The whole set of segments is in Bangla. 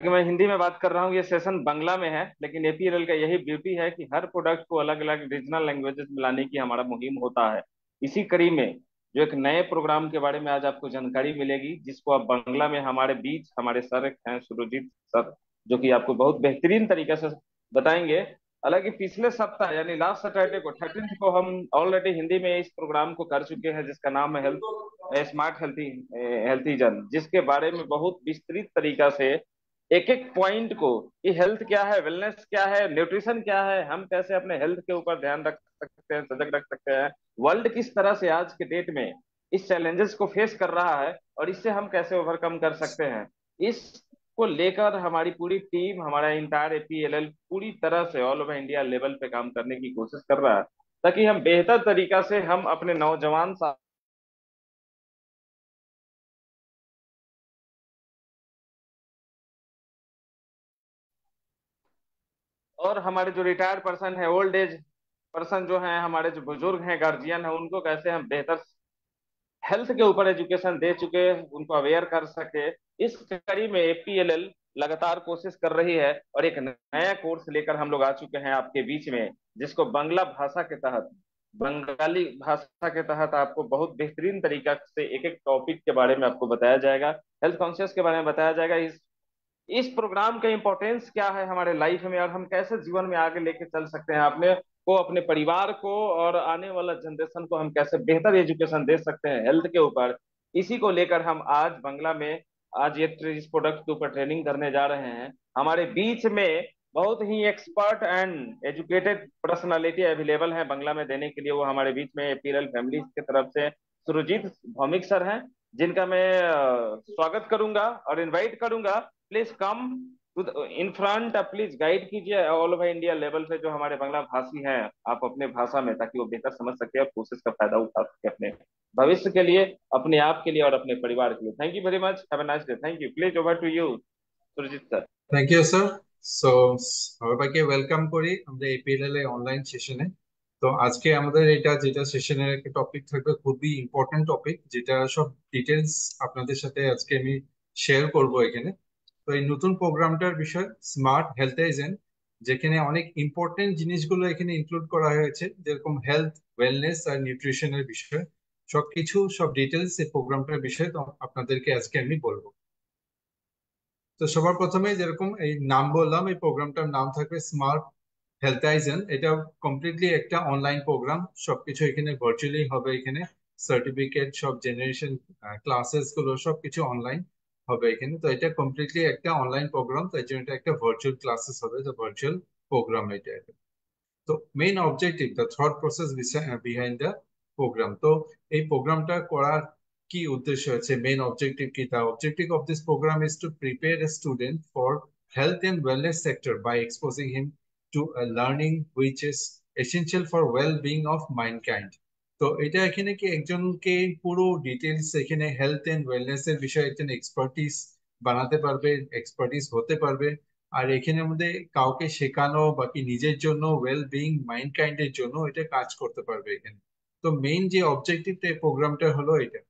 मैं हिंदी में बात कर रहा हूँ, ये सेशन बांग्ला में है, लेकिन एपीएलएल का यही ब्यूटी है कि हर प्रोडक्ट को अलग अलग रीजनल लैंग्वेजेस में लाने की हमारा मुहिम होता है। इसी कड़ी में जो एक नए प्रोग्राम के बारे में आज आपको जानकारी मिलेगी, जिसको आप बांग्ला में हमारे बीच हमारे सर हैं सुरजीत सर, जो कि आपको बहुत बेहतरीन तरीके से बताएंगे। हालांकि पिछले सप्ताह यानी लास्ट सैटरडे को 13 को हम ऑलरेडी हिंदी में इस प्रोग्राम को कर चुके हैं, जिसका नाम है हेल्थ स्मार्ट हेल्थी हेल्थीजन, जिसके बारे में बहुत विस्तृत तरीका से एक एक पॉइंट को कि हेल्थ क्या है, वेलनेस क्या है, न्यूट्रिशन क्या है, हम कैसे अपने हेल्थ के ऊपर ध्यान रख सकते हैं, सजग रख सकते हैं, वर्ल्ड किस तरह से आज के डेट में इस चैलेंजेस को फेस कर रहा है और इससे हम कैसे ओवरकम कर सकते हैं। इसको लेकर हमारी पूरी टीम, हमारा इंटायर एपीएलएल पूरी तरह से ऑल ओवर इंडिया लेवल पे काम करने की कोशिश कर रहा है, ताकि हम बेहतर तरीका से हम अपने नौजवान और हमारे जो रिटायर्ड पर्सन है, ओल्ड एज पर्सन जो है, हमारे जो बुजुर्ग हैं, गार्जियन है, उनको कैसे हम बेहतर हेल्थ के ऊपर एजुकेशन दे चुके, उनको अवेयर कर सके। इस कड़ी में एपीएलएल लगातार कोशिश कर रही है और एक नया कोर्स लेकर हम लोग आ चुके हैं आपके बीच में, जिसको बांग्ला भाषा के तहत, बंगाली भाषा के तहत आपको बहुत बेहतरीन तरीका से एक एक टॉपिक के बारे में आपको बताया जाएगा, हेल्थ कॉन्शियस के बारे में बताया जाएगा। इस प्रोग्राम का इंपॉर्टेंस क्या है हमारे लाइफ में और हम कैसे जीवन में आगे लेके चल सकते हैं अपने को, अपने परिवार को और आने वाला जनरेशन को हम कैसे बेहतर एजुकेशन दे सकते हैं हेल्थ के ऊपर। इसी को लेकर हम आज बांग्ला में आज ये इस प्रोडक्ट के ऊपर ट्रेनिंग करने जा रहे हैं। हमारे बीच में बहुत ही expert and educated personality available है बांग्ला में देने के लिए। वो हमारे बीच में पीरल फैमिली की तरफ से सुरजीत भौमिक सर हैं, जिनका मैं स्वागत करूंगा और इनवाइट करूंगा। Please come to in front, please guide कीजिए ऑल ओवर इंडिया लेवल पे जो हमारे बांग्ला भाषी हैं, आप अपने भाषा में, ताकि वो बेहतर समझ सके और कोर्सेज का फायदा उठा सके अपने भविष्य के लिए, अपने आप के लिए और अपने परिवार के लिए। Thank you very much, have a nice day, thank you. Please over to you Surjit sir. Thank you sir. So সবাইকে ওয়েলকাম করি আমাদের এপিএলএল এর অনলাইন সেশনে। তো আজকে আমাদের এটা যেটা সেশনের একটা টপিক থাকবে, খুবই ইম্পর্টেন্ট টপিক, যেটা সব ডিটেলস আপনাদের সাথে আজকে আমি শেয়ার করব এখানে। তো এই নতুন প্রোগ্রামটার বিষয় স্মার্ট হেলথ, যেখানে অনেক ইম্পর্টেন্ট জিনিসগুলো এখানে ইনক্লুড করা হয়েছে, যেরকম হেলথ, ওয়েলনেস আর নিউট্রিশনের বিষয়। সবকিছু সব ডিটেলস এই প্রোগ্রামটার বিষয়ে তো আপনাদেরকে আজকে আমি বলবো। তো সবার প্রথমে যেরকম এই নাম বললাম, এই প্রোগ্রামটার নাম থাকবে স্মার্ট হেলথাইজেন। এটা কমপ্লিটলি একটা অনলাইন প্রোগ্রাম, সবকিছু এখানে ভার্চুয়ালি হবে। এখানে সার্টিফিকেট, সব জেনারেশন, ক্লাসেস গুলো সবকিছু অনলাইন হবে এখানে। তো এটা কমপ্লিটলি একটা অনলাইন প্রোগ্রাম, তাই জন্য এটা একটা ভার্চুয়াল ক্লাসেস হবে, তো ভার্চুয়াল প্রোগ্রাম এটা। তো main objective, the thought process behind the programme. তো এই প্রোগ্রামটা করার কি উদ্দেশ্য আছে, মেইন অবজেক্টিভ কি? The objective of this programme is to prepare a student for health and wellness sector by exposing him to a learning which is essential for well-being of mankind. তো এটা এখানে কি একজনকে পুরো ডিটেলস এখানে হেলথ এন্ড ওয়েলনেস এর বিষয়ে একজন এক্সপার্টিস বানাতে পারবে, এক্সপার্টিস হতে পারবে। আর এখানের মধ্যে কাউকে শেখানো বাকি নিজের জন্য ওয়েল বিইং মাইন্ড কাইন্ডের জন্য এটা কাজ করতে পারবে এখানে। তো মেইন যে অবজেক্টিভটা এই প্রোগ্রামটা হলো এটা।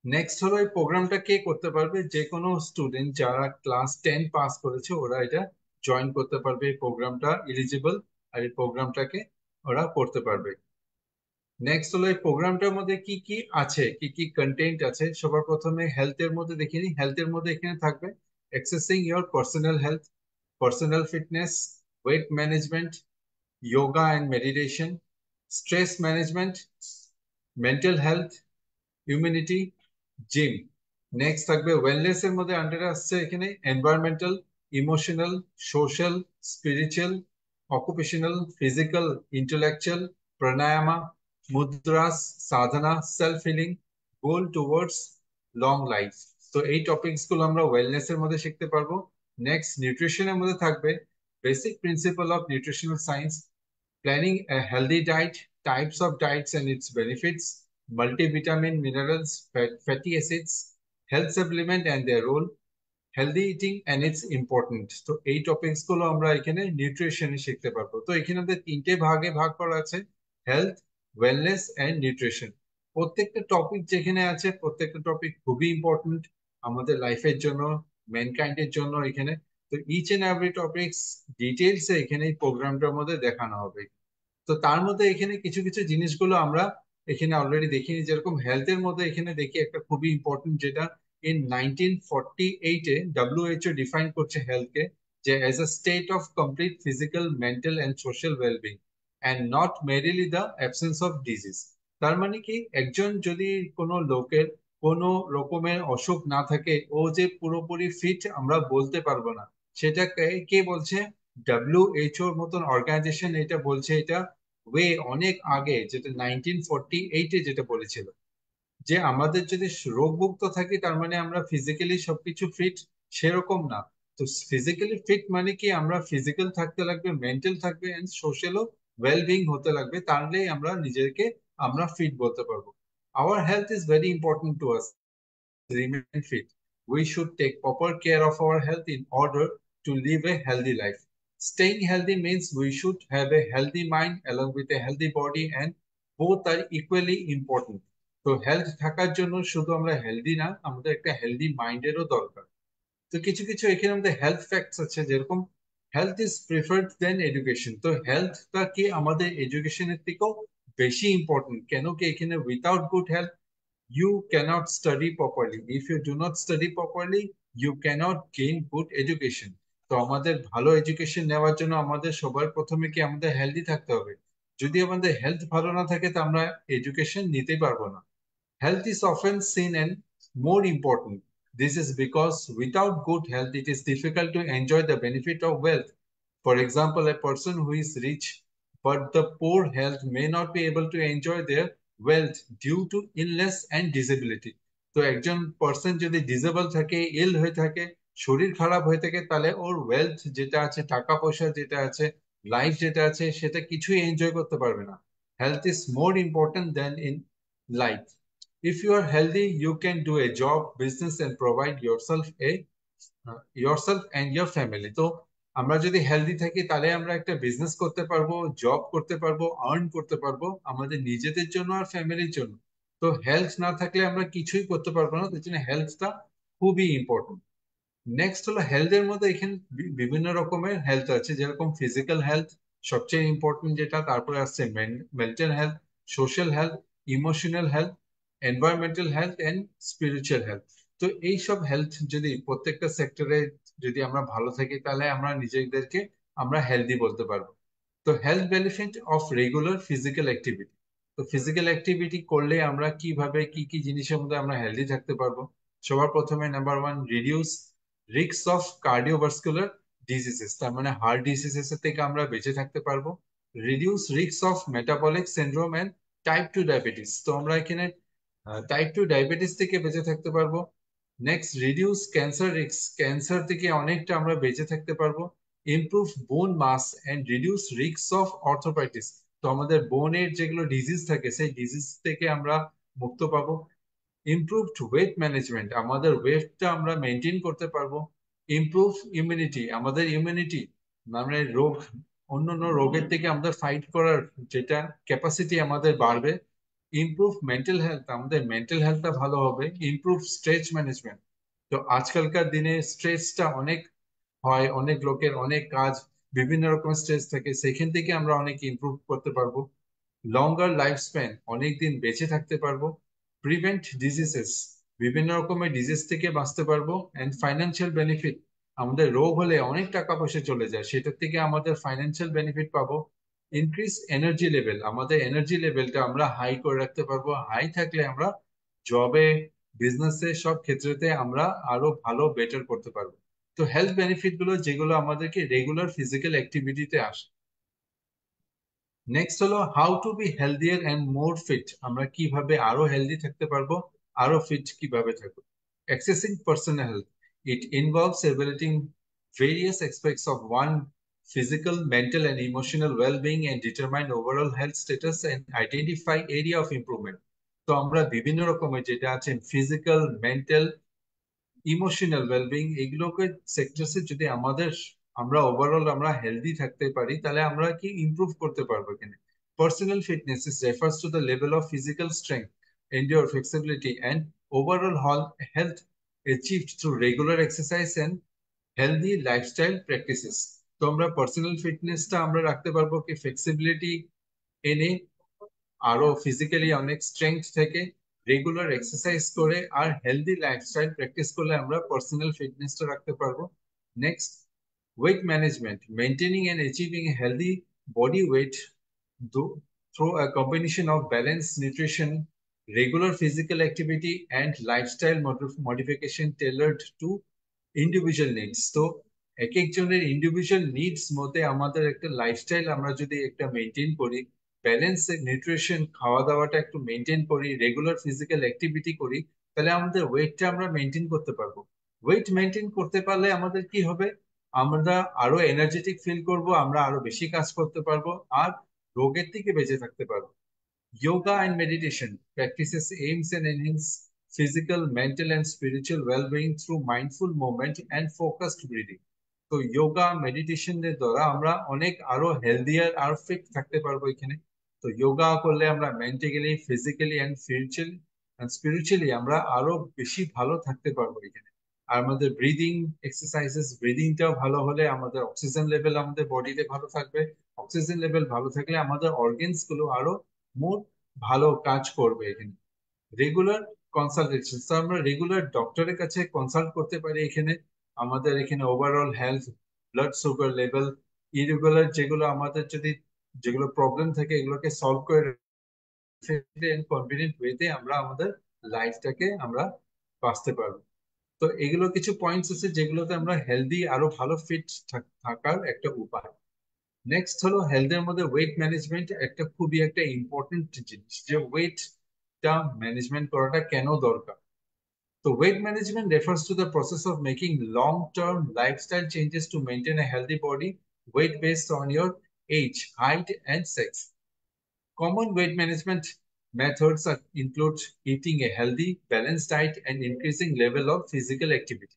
নেক্সট হলো, এই প্রোগ্রামটা কে করতে পারবে? যে কোনো স্টুডেন্ট যারা ক্লাস 10 পাস করেছে ওরা এটা জয়েন করতে পারবে। এই প্রোগ্রামটা এলিজিবল, আর এই প্রোগ্রামটাকে ওরা করতে পারবে। নেক্সট হলো, এই প্রোগ্রামটার মধ্যে কি কি আছে, কি কি কন্টেন্ট আছে। সবার প্রথমে হেলথের মধ্যে দেখিনি, হেলথের মধ্যে এখানে থাকবে accessing your personal health, personal fitness, weight management, yoga and meditation, stress management, mental health, immunity, gym. Next থাকবে ওয়েলনেস এর মধ্যে আন্ডারে আসছে এখানে environmental, emotional, social, spiritual, occupational, physical, intellectual, pranayama, mudras, sadhana, self healing, goal towards long life. তো এই টপিকস গুলো আমরা ওয়েলনেস এর মধ্যে শিখতে পারবো। নেক্সট নিউট্রিশনের মধ্যে থাকবে basic principal of nutritional science, planning a healthy diet, types of diets and its benefits, multivitamin, minerals, fatty acids, health supplement and their role, healthy eating and its importance। তো এই টপিকস গুলো আমরা এখানে নিউট্রিশনে শিখতে পারবো। তো এখানে আমাদের তিনটে ভাগে ভাগ করা আছে, হেলথ, ওয়েলনেস এন্ড নিউট্রিশন। প্রত্যেকটা টপিক যেখানে আছে, প্রত্যেকটা টপিক খুবই ইম্পর্টেন্ট আমাদের লাইফের জন্য, ম্যানকাইন্ডের জন্য এখানে। তো each and every topics details এখানে এই প্রোগ্রামটার মধ্যে দেখানো হবে। তো তার মধ্যে এখানে কিছু কিছু জিনিসগুলো আমরা এখানে অলরেডি দেখিনি, যেরকম হেলথের মধ্যে এখানে দেখি একটা খুবই ইম্পর্টেন্ট, যেটা ইন 1948-এ WHO ডিফাইন করছে হেলথকে যে as a state of complete physical, mental and social wellbeing and not merely the absence of disease. তার মানে কি, একজন যদি কোনো লোকের কোনো রকমের অসুখ না থাকে, ও যে পুরোপুরি ফিট আমরা বলতে পারবো না। সেটা কে কে বলছে? WHO-র মতন অর্গানাইজেশন এটা বলছে। এটা ওয়ে অনেক আগে, যেটা 1948-এ যেটা বলেছিল যে আমাদের যদি রোগমুক্ত থাকি তার মানে আমরা ফিজিক্যালি সবকিছু ফিট, সেরকম না। তো ফিজিক্যালি ফিট মানে কি, আমরা ফিজিক্যাল থাকতে লাগবে, মেন্টাল থাকবে এন্ড সোশ্যালও ওয়েলবিং হতে লাগবে, তাহলেই আমরা নিজেকে আমরা ফিট বলতে পারবো। Our health is very important to us remain fit. We should take proper care of our health in order to live a healthy life. Staying healthy means we should have a healthy mind along with a healthy body, and both are equally important. তো হেলথ থাকার জন্য শুধু আমরা হেলদি না, আমাদের একটা হেলদি মাইন্ডেরও দরকার। তো কিছু কিছু এখানে আমাদের হেলথ ফ্যাক্টস আছে, যেরকম health is preferred then education. তো হেলথটা কি আমাদের এডুকেশনের থেকেও বেশি ইম্পর্টেন্ট। কেন কি, এখানে without good health you cannot study properly. If you do not study properly, you cannot gain good education. তো আমাদের ভালো এডুকেশন নেওয়ার জন্য আমাদের সবার প্রথমে কি আমাদের হেলদি থাকতে হবে। যদি আমাদের হেলথ ভালো না থাকে তো আমরা এডুকেশন নিতে পারবো না। Health is often seen and more important. This is because without good health, it is difficult to enjoy the benefit of wealth. For example, a person who is rich but the poor health may not be able to enjoy their wealth due to illness and disability. তো একজন পার্সন যদি ডিসেবল থাকে, ইল হয়ে থাকে, শরীর খারাপ হয়ে থাকে, তাহলে ওর ওয়েলথ যেটা আছে, টাকা পয়সা যেটা আছে, লাইফ যেটা আছে, সেটা কিছুই এনজয় করতে পারবে না। Health is more important then in life. If you are healthy, you can do a job, business, and provide yourself and your family. তো আমরা যদি হেলদি থাকি তাহলে আমরা একটা বিজনেস করতে পারবো, জব করতে পারবো, আর্ন করতে পারবো আমাদের নিজেদের জন্য আর ফ্যামিলির জন্য। তো হেলথ না থাকলে আমরা কিছুই করতে পারবো না, তার জন্য হেলথটা খুবই ইম্পর্টেন্ট। নেক্সট হলো হেলথের মধ্যে এখানে বিভিন্ন রকমের হেলথ আছে, যেরকম ফিজিক্যাল হেলথ সবচেয়ে ইম্পর্টেন্ট যেটা, তারপরে আসছে mental health, social health, emotional health, environmental health and spiritual health. তো এইসব হেলথ যদি প্রত্যেকটা সেক্টরে যদি আমরা ভালো থাকি, তাহলে আমরা নিজেদেরকে আমরা হেলদি বলতে পারবো। তো health benefit of regular physical activity. তো ফিজিক্যাল অ্যাক্টিভিটি করলে আমরা কিভাবে কি কি জিনিসের মধ্যে আমরা হেলদি থাকতে পারবো। সবার প্রথমে number one, reduce risk of cardiovascular diseases, তার মানে হার্ট ডিজিজেস থেকে আমরা বেঁচে থাকতে পারবো। Reduce risk of metabolic syndrome and type 2 diabetes, তো আমরা এখানে টাইপ 2 ডায়াবেটিস থেকে বেঁচে থাকতে পারবো। Next, reduce cancer risk, cancer থেকে অনেকটা আমরা বেঁচে থাকতে পারবো। ইমপ্রুভ বোন মাস এন্ড রিডিউস রিস্ক অফ অর্থোপাইটিস, তো আমাদের বোনের যেগুলো ডিজিজ থাকে সেই ডিজিজ থেকে আমরা মুক্ত পাবো। ইমপ্রুভড ওয়েট ম্যানেজমেন্ট, আমাদের ওয়েটটা আমরা মেনটেন করতে পারবো। ইমপ্রুভ ইমিউনিটি, আমাদের ইমিউনিটি মানে রোগ, অন্য অন্য রোগের থেকে আমাদের ফাইট করার যেটা ক্যাপাসিটি আমাদের বাড়বে। ইমপ্রুভ মেন্টাল হেলথ, আমাদের মেন্টাল হেলথটা ভালো হবে। ইমপ্রুভ স্ট্রেস ম্যানেজমেন্ট, তো আজকালকার দিনে স্ট্রেসটা অনেক হয়, অনেক লোকের অনেক কাজ, বিভিন্ন রকম স্ট্রেস থাকে, সেখান থেকে আমরা অনেক ইমপ্রুভ করতে পারবো। লঙ্গার লাইফ স্প্যান, অনেক দিন বেঁচে থাকতে পারবো। প্রিভেন্ট ডিজিজেস, বিভিন্ন রকমের ডিজিজ থেকে বাঁচতে পারবো। এন্ড ফাইন্যান্সিয়াল বেনিফিট, আমাদের রোগ হলে অনেক টাকা পয়সা চলে যায়, সেটার থেকে আমাদের ফাইন্যান্সিয়াল বেনিফিট পাবো। ইনক্রিজ এনার্জি লেভেল, আমাদের এনার্জি লেভেলটা আমরা হাই করে রাখতে পারবো। হাই থাকলে আমরা জবে, বিজনেসে, সব ক্ষেত্রেতে আমরা আরো ভালো বেটার করতে পারবো। তো হেলথ বেনিফিট গুলো যেগুলো আমাদেরকে রেগুলার ফিজিক্যাল অ্যাক্টিভিটিতে আসে। নেক্সট হলো how to be healthier and more fit, আমরা কিভাবে আরো হেলদি থাকতে পারবো, আরো ফিট কিভাবে থাকবো। Accessing personal health, it involves evaluating various aspects of one physical, mental, and emotional well-being and determine overall health status and identify area of improvement. তো আমরা বিভিন্ন রকমের যেটা আছে ফিজিক্যাল, মেন্টাল, ইমোশনাল ওয়েলবিং, এগুলোকে সেক্টরসে যদি আমাদের আমরা ওভারঅল আমরা হেলদি থাকতে পারি, তাহলে আমরা কি ইমপ্রুভ করতে পারবো এখানে। Personal fitness is refers to the level of physical strength, endure flexibility and overall health achieved through regular exercise and healthy lifestyle practices. তো আমরা পার্সোনাল ফিটনেসটা আমরা রাখতে পারবো কি ফ্লেক্সিবিলিটি এনে, আরো ফিজিক্যালি অনেক স্ট্রেংথ থেকে, রেগুলার এক্সারসাইজ করে আর হেলদি লাইফস্টাইল প্র্যাকটিস করলে আমরা পার্সোনাল ফিটনেসটা রাখতে পারবো। Next, weight management, maintaining and achieving a healthy body weight through a combination of balanced nutrition, regular physical activity, and lifestyle modification tailored to individual needs. তো এক একজনের ইন্ডিভিজুয়াল নিডস মতে আমাদের একটা লাইফস্টাইল আমরা যদি একটা মেনটেন করি, ব্যালেন্স নিউট্রিশন খাওয়া দাওয়াটা একটু মেনটেন করি, রেগুলার ফিজিক্যাল অ্যাক্টিভিটি করি, তাহলে আমাদের ওয়েটটা আমরা মেনটেন করতে পারবো। ওয়েট মেনটেন করতে পারলে আমাদের কি হবে, আমরা আরো এনার্জেটিক ফিল করব, আমরা আরো বেশি কাজ করতে পারবো, আর রোগের থেকে বেঁচে থাকতে পারবো। Yoga and meditation practices aims and enhance physical, mental, and spiritual well-being through mindful movement and focused breathing. তো যোগা মেডিটেশনের দ্বারা আমরা অনেক আরো হেলদিয়ার আর ফিট থাকতে পারবো এখানে। তো যোগা করলে আমরা মেন্টালি, ফিজিক্যালি এন্ড স্পিরিচুয়ালি আমরা আরো বেশি ভালো থাকতে পারবো এখানে। আর আমাদের ব্রিদিং এক্সারসাইজেস, ব্রিদিংটাও ভালো হলে আমাদের অক্সিজেন লেভেল আমাদের বডিতে ভালো থাকবে। অক্সিজেন লেভেল ভালো থাকলে আমাদের অর্গেনস গুলো আরো মোর ভালো কাজ করবে এখানে। রেগুলার কনসালটেশন, তো আমরা রেগুলার ডক্টরের কাছে কনসাল্ট করতে পারি এখানে। আমাদের এখানে overall health, blood sugar level, irregular যেগুলো আমাদের যদি যেগুলো প্রবলেম থাকে এগুলোকে সলভ করে কনভিনিয়েন্ট ওয়েতে আমরা আমাদের লাইফটাকে আমরা বাঁচতে পারবো। তো এগুলো কিছু পয়েন্টস আছে যেগুলোতে আমরা হেলদি আরো ভালো ফিট থাকার একটা উপায়। নেক্সট হলো হেলথের মধ্যে ওয়েট ম্যানেজমেন্ট একটা খুবই একটা ইম্পর্টেন্ট জিনিস, যে ওয়েটটা ম্যানেজমেন্ট করাটা কেন দরকার। তো wait management refers to the process of making long-term lifestyle changes to maintain a healthy body weight based on your age, height, and sex. Common weight management methods include eating a healthy, balanced diet and increasing level of physical activity.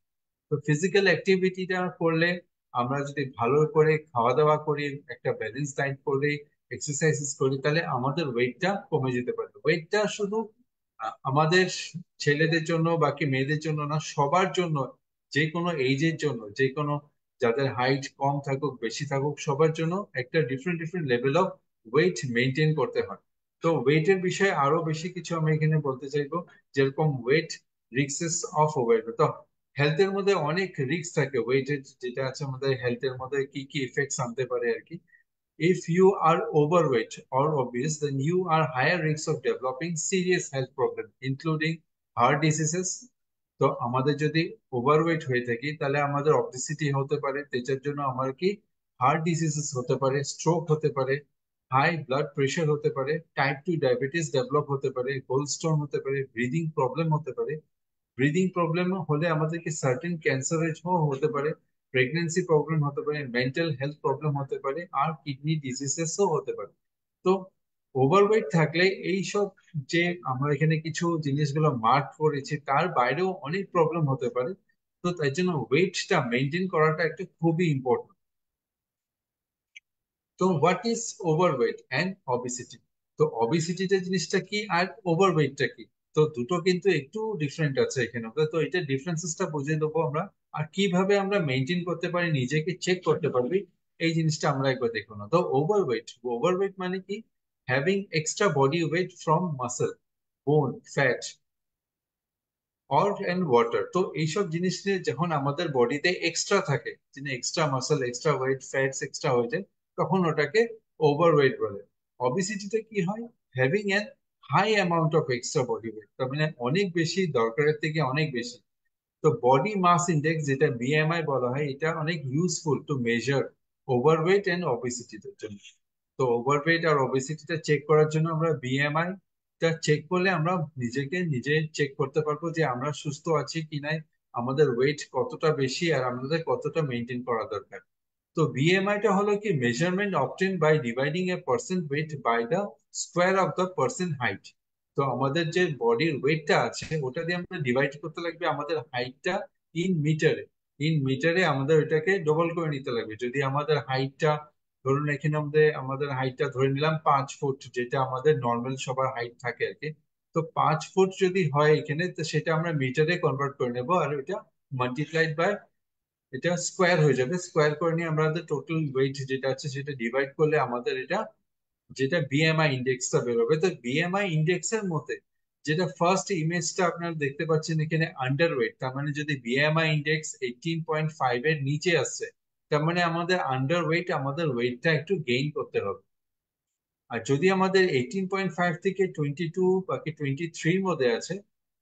তো ফিজিক্যাল অ্যাক্টিভিটিটা করলে, আমরা যদি ভালো করে খাওয়া দাওয়া করি, একটা ব্যালেন্স ডায়েট করি, এক্সারসাইজ করি, তাহলে আমাদের ওয়েটটা কমে যেতে পারে। ওয়েটটা শুধু আমাদের ছেলেদের জন্য বাকি মেয়েদের জন্য না, সবার জন্য, যে কোনো এইজের জন্য, যে কোনো যাদের হাইট কম থাকুক বেশি থাকুক, সবার জন্য একটা different different level of wait maintain করতে হয়। তো ওয়েটের বিষয়ে আরো বেশি কিছু আমি এখানে বলতে চাইবো, যেরকম ওয়েট রিস্কস অফ ওভারওয়েট। তো হেলথের মধ্যে অনেক রিস্ক থাকে ওয়েটের, যেটা আছে আমাদের হেলথের মধ্যে কি কি ইফেক্টস আনতে পারে আর কি। If you are overweight or obese, then you are higher risk of developing serious health problems, including heart diseases. তো আমাদের যদি ওভারওয়েট হয়ে থাকি তাহলে আমাদের অবলিসিটি হতে পারে, যেটার জন্য আমার কি হার্ট ডিজিজেস হতে পারে, স্ট্রোক হতে পারে, হাই ব্লাড প্রেশার হতে পারে, টাইপ 2 ডায়াবেটিস ডেভেলপ হতে পারে, গোল্ড স্টোন হতে পারে, ব্রিদিং প্রবলেম হতে পারে। ব্রিদিং প্রবলেম হলে আমাদেরকে সার্টেন ক্যান্সারের হতে পারে, প্রেগনেন্সি প্রবলেম হতে পারে, মেন্টাল হেলথ প্রবলেম হতে পারে, আর কিডনি ডিজিজেসও হতে পারে। তো ওভারওয়েট থাকলে এই সব, যে আমরা এখানে কিছু জিনিসগুলো মার্ক করেছি তার বাইরেও অনেক প্রবলেম হতে পারে। তো তাই জন্য ওয়েটটা মেনটেন করাটা একটা খুবই ইম্পর্টেন্ট। তো what is overweight and obesity? তো অবিসিটিটা জিনিসটা কি আর ওভারওয়েটটা কি? তো দুটো কিন্তু একটু ডিফারেন্ট আছে এখানে। তো এটা ডিফারেন্সেসটা বুঝে দেবো আমরা, আর কিভাবে আমরা মেনটেন করতে পারি, নিজেকে চেক করতে পারবি, এই জিনিসটা আমরা একবার দেখো না। তো ওভারওয়েট, ওভারওয়েট মানে কি, having extra body wait from muscle, বোন, ফ্যাট অর এন্ড ওয়াটার। তো এইসব জিনিস নিয়ে যখন আমাদের বডিতে এক্সট্রা থাকে, যেন extra muscle, extra weight, fats extra হয়ে যায়, তখন ওটাকে ওভারওয়েট বলে। অবিসিটিতে কি হয়, having an high amount of extra body weight, তার মানে অনেক বেশি, দরকারের থেকে অনেক বেশি। তো বডি মাস ইন্ডেক্স, যেটা বিএমআই বলা হয়, এটা অনেক useful to measure overweight and অবিসিটির জন্য। তো ওভারওয়েট আর ওবেসিটিটা চেক করার জন্য আমরা বিএমআই টা চেক করলে আমরা নিজেকে নিজে চেক করতে পারবো যে আমরা সুস্থ আছি কি নাই, আমাদের ওয়েট কতটা বেশি আর আমাদের কতটা মেনটেন করা দরকার। তো বিএমআই টা হলো কি, measurement obtain by dividing a person weight by the square of the person height. তো আমাদের যে বডির ওয়েটটা আছে ওটা দিয়ে আমরা ডিভাইড করতে লাগবে আমাদের হাইটটা ইন মিটারে। ইন মিটারে আমাদের ওইটাকে ডবল করে নিতে লাগবে। যদি আমাদের হাইটটা, ধরুন এখানে আমাদের আমাদের হাইটটা ধরে নিলাম 5 ফুট, যেটা আমাদের নর্মাল সবার হাইট থাকে আর কি। তো 5 ফুট যদি হয় এখানে, তো সেটা আমরা মিটারে কনভার্ট করে নেব, আর এটা মাল্টিপ্লাইড বাই, এটা স্কোয়ার হয়ে যাবে। স্কোয়ার করে নিয়ে আমাদের টোটাল ওয়েট যেটা আছে সেটা ডিভাইড করলে আমাদের এটা যেটা বিএমআই ইন্ডেক্সটা বেরোবে। তো বিএমআই ইন্ডেক্স এর মধ্যে যেটা ফার্স্ট ইমেজটা আপনারা দেখতে পাচ্ছেন এখানে আন্ডার ওয়েট, তার মানে যদি বিএমআই ইন্ডেক্স 18.5 এর নিচে আসছে, তার মানে আমাদের আন্ডার ওয়েট, আমাদের ওয়েটটা একটু গেইন করতে হবে। আর যদি আমাদের 18.5 থেকে 22 বাকি 23 মধ্যে আছে,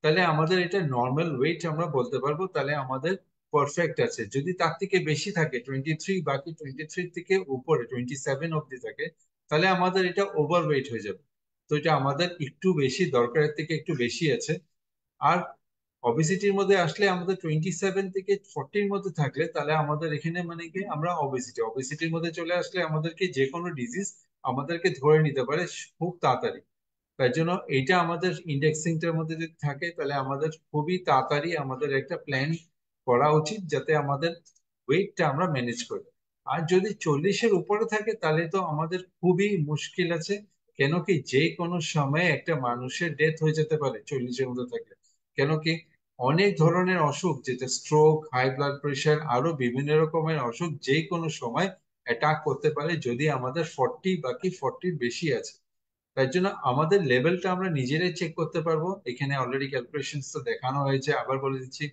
তাহলে আমাদের এটা নর্মাল ওয়েট আমরা বলতে পারবো, তাহলে আমাদের পারফেক্ট আছে। যদি তার থেকে বেশি থাকে, 23 বাকি 23 থেকে উপরে 27 অব্দি থাকে, তাহলে আমাদের এটা ওভার ওয়েট হয়ে যাবে। তো এটা আমাদের একটু বেশি, দরকারের থেকে একটু বেশি আছে। আর অবেসিটির মধ্যে আসলে আমাদের 27 থেকে 40-র মধ্যে থাকলে, তাহলে আমাদের এখানে মানে কি আমরা অবেসিটির মধ্যে চলে আসলে আমাদেরকে যে কোনো ডিজিজ আমাদেরকে ধরে নিতে পারে খুব তাড়াতাড়ি। তাই জন্য এইটা আমাদের ইন্ডেক্সিংটার মধ্যে যদি থাকে, তাহলে আমাদের খুবই তাড়াতাড়ি আমাদের একটা প্ল্যান করা উচিত, যাতে আমাদের ওয়েটটা আমরা ম্যানেজ করি। আর যদি 40-এর উপরে থাকে, তাহলে তো আমাদের খুবই মুশকিল আছে। কেন কি যে কোনো সময় একটা মানুষের ডেথ হয়ে যেতে পারে 40-এর মধ্যে থাকলে। কেন কি অনেক ধরনের অসুখ, যেটা স্ট্রোক, হাই ব্লাড প্রেশার, আরো বিভিন্ন রকমের অসুখ যে কোনো সময় অ্যাটাক করতে পারে যদি আমাদের 40 বেশি আছে। তাই জন্য আমাদের লেভেলটা আমরা নিজেরাই চেক করতে পারবো। এখানে অলরেডি ক্যালকুলেশন তো দেখানো হয়েছে, আবার বলে দিচ্ছি।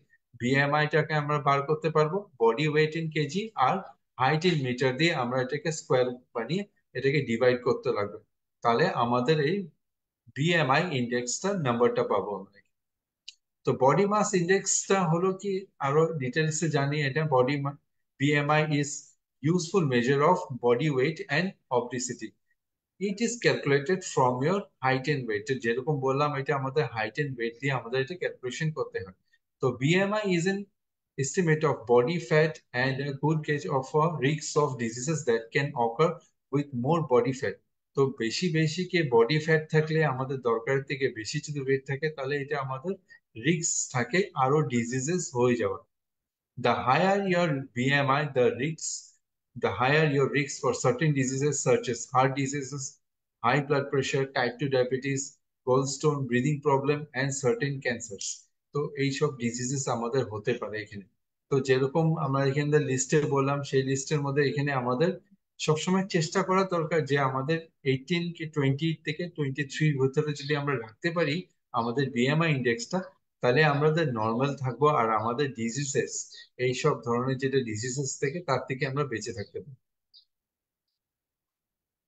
বিএমআইটাকে আমরা বার করতে পারবো বডি ওয়েট ইন কেজি, আর হাইট ইন মিটার দিয়ে আমরা এটাকে স্কোয়ার বানিয়ে এটাকে ডিভাইড করতে লাগবে। তাহলে আমাদের এই বিএমআই ইন্ডেক্সটা নাম্বারটা পাবো আমরা। তো বডি মাস ইন্ডেক্সটা হলো কি, আরো ডিটেলসে জানি। এটা BMI is useful measure of body weight and obesity. It is calculated from your height and weight. যেরকম বললাম, এটা আমাদের হাইট এন্ড ওয়েট দিয়ে আমাদের এটা ক্যালকুলেশন করতে হয়। তো BMI is an estimate of body fat and a good gauge of a risk of diseases that can occur with more body fat. তো বেশি বেশি কে বডি ফ্যাট থাকলে, আমাদের দরকারের থেকে বেশি যদি ওয়েট থাকে, তাহলে এটা আমাদের রিস্ক থাকে আরো ডিজিজেস হয়ে যাওয়ার। The higher your BMI, the higher your risk for certain diseases such as heart diseases, high blood pressure, type 2 diabetes, gallstone, breathing problem, and certain cancers. তো এইসব ডিজিজেস আমাদের হতে পারে এখানে। তো যেরকম আমরা এখানে লিস্টে বললাম, সেই লিস্টের মধ্যে এখানে আমাদের সবসময় চেষ্টা করা দরকার যে আমাদের 18 থেকে 20 থেকে 23 ভিতরে যদি আমরা রাখতে পারি আমাদের বিএমআই ইন্ডেক্সটা, তাহলে আমাদের নর্মাল থাকবো, আর আমাদের ডিজিজেস, এইসব ধরনের যেটা ডিজিজেস থেকে, তার থেকে আমরা বেঁচে থাকতে পারি।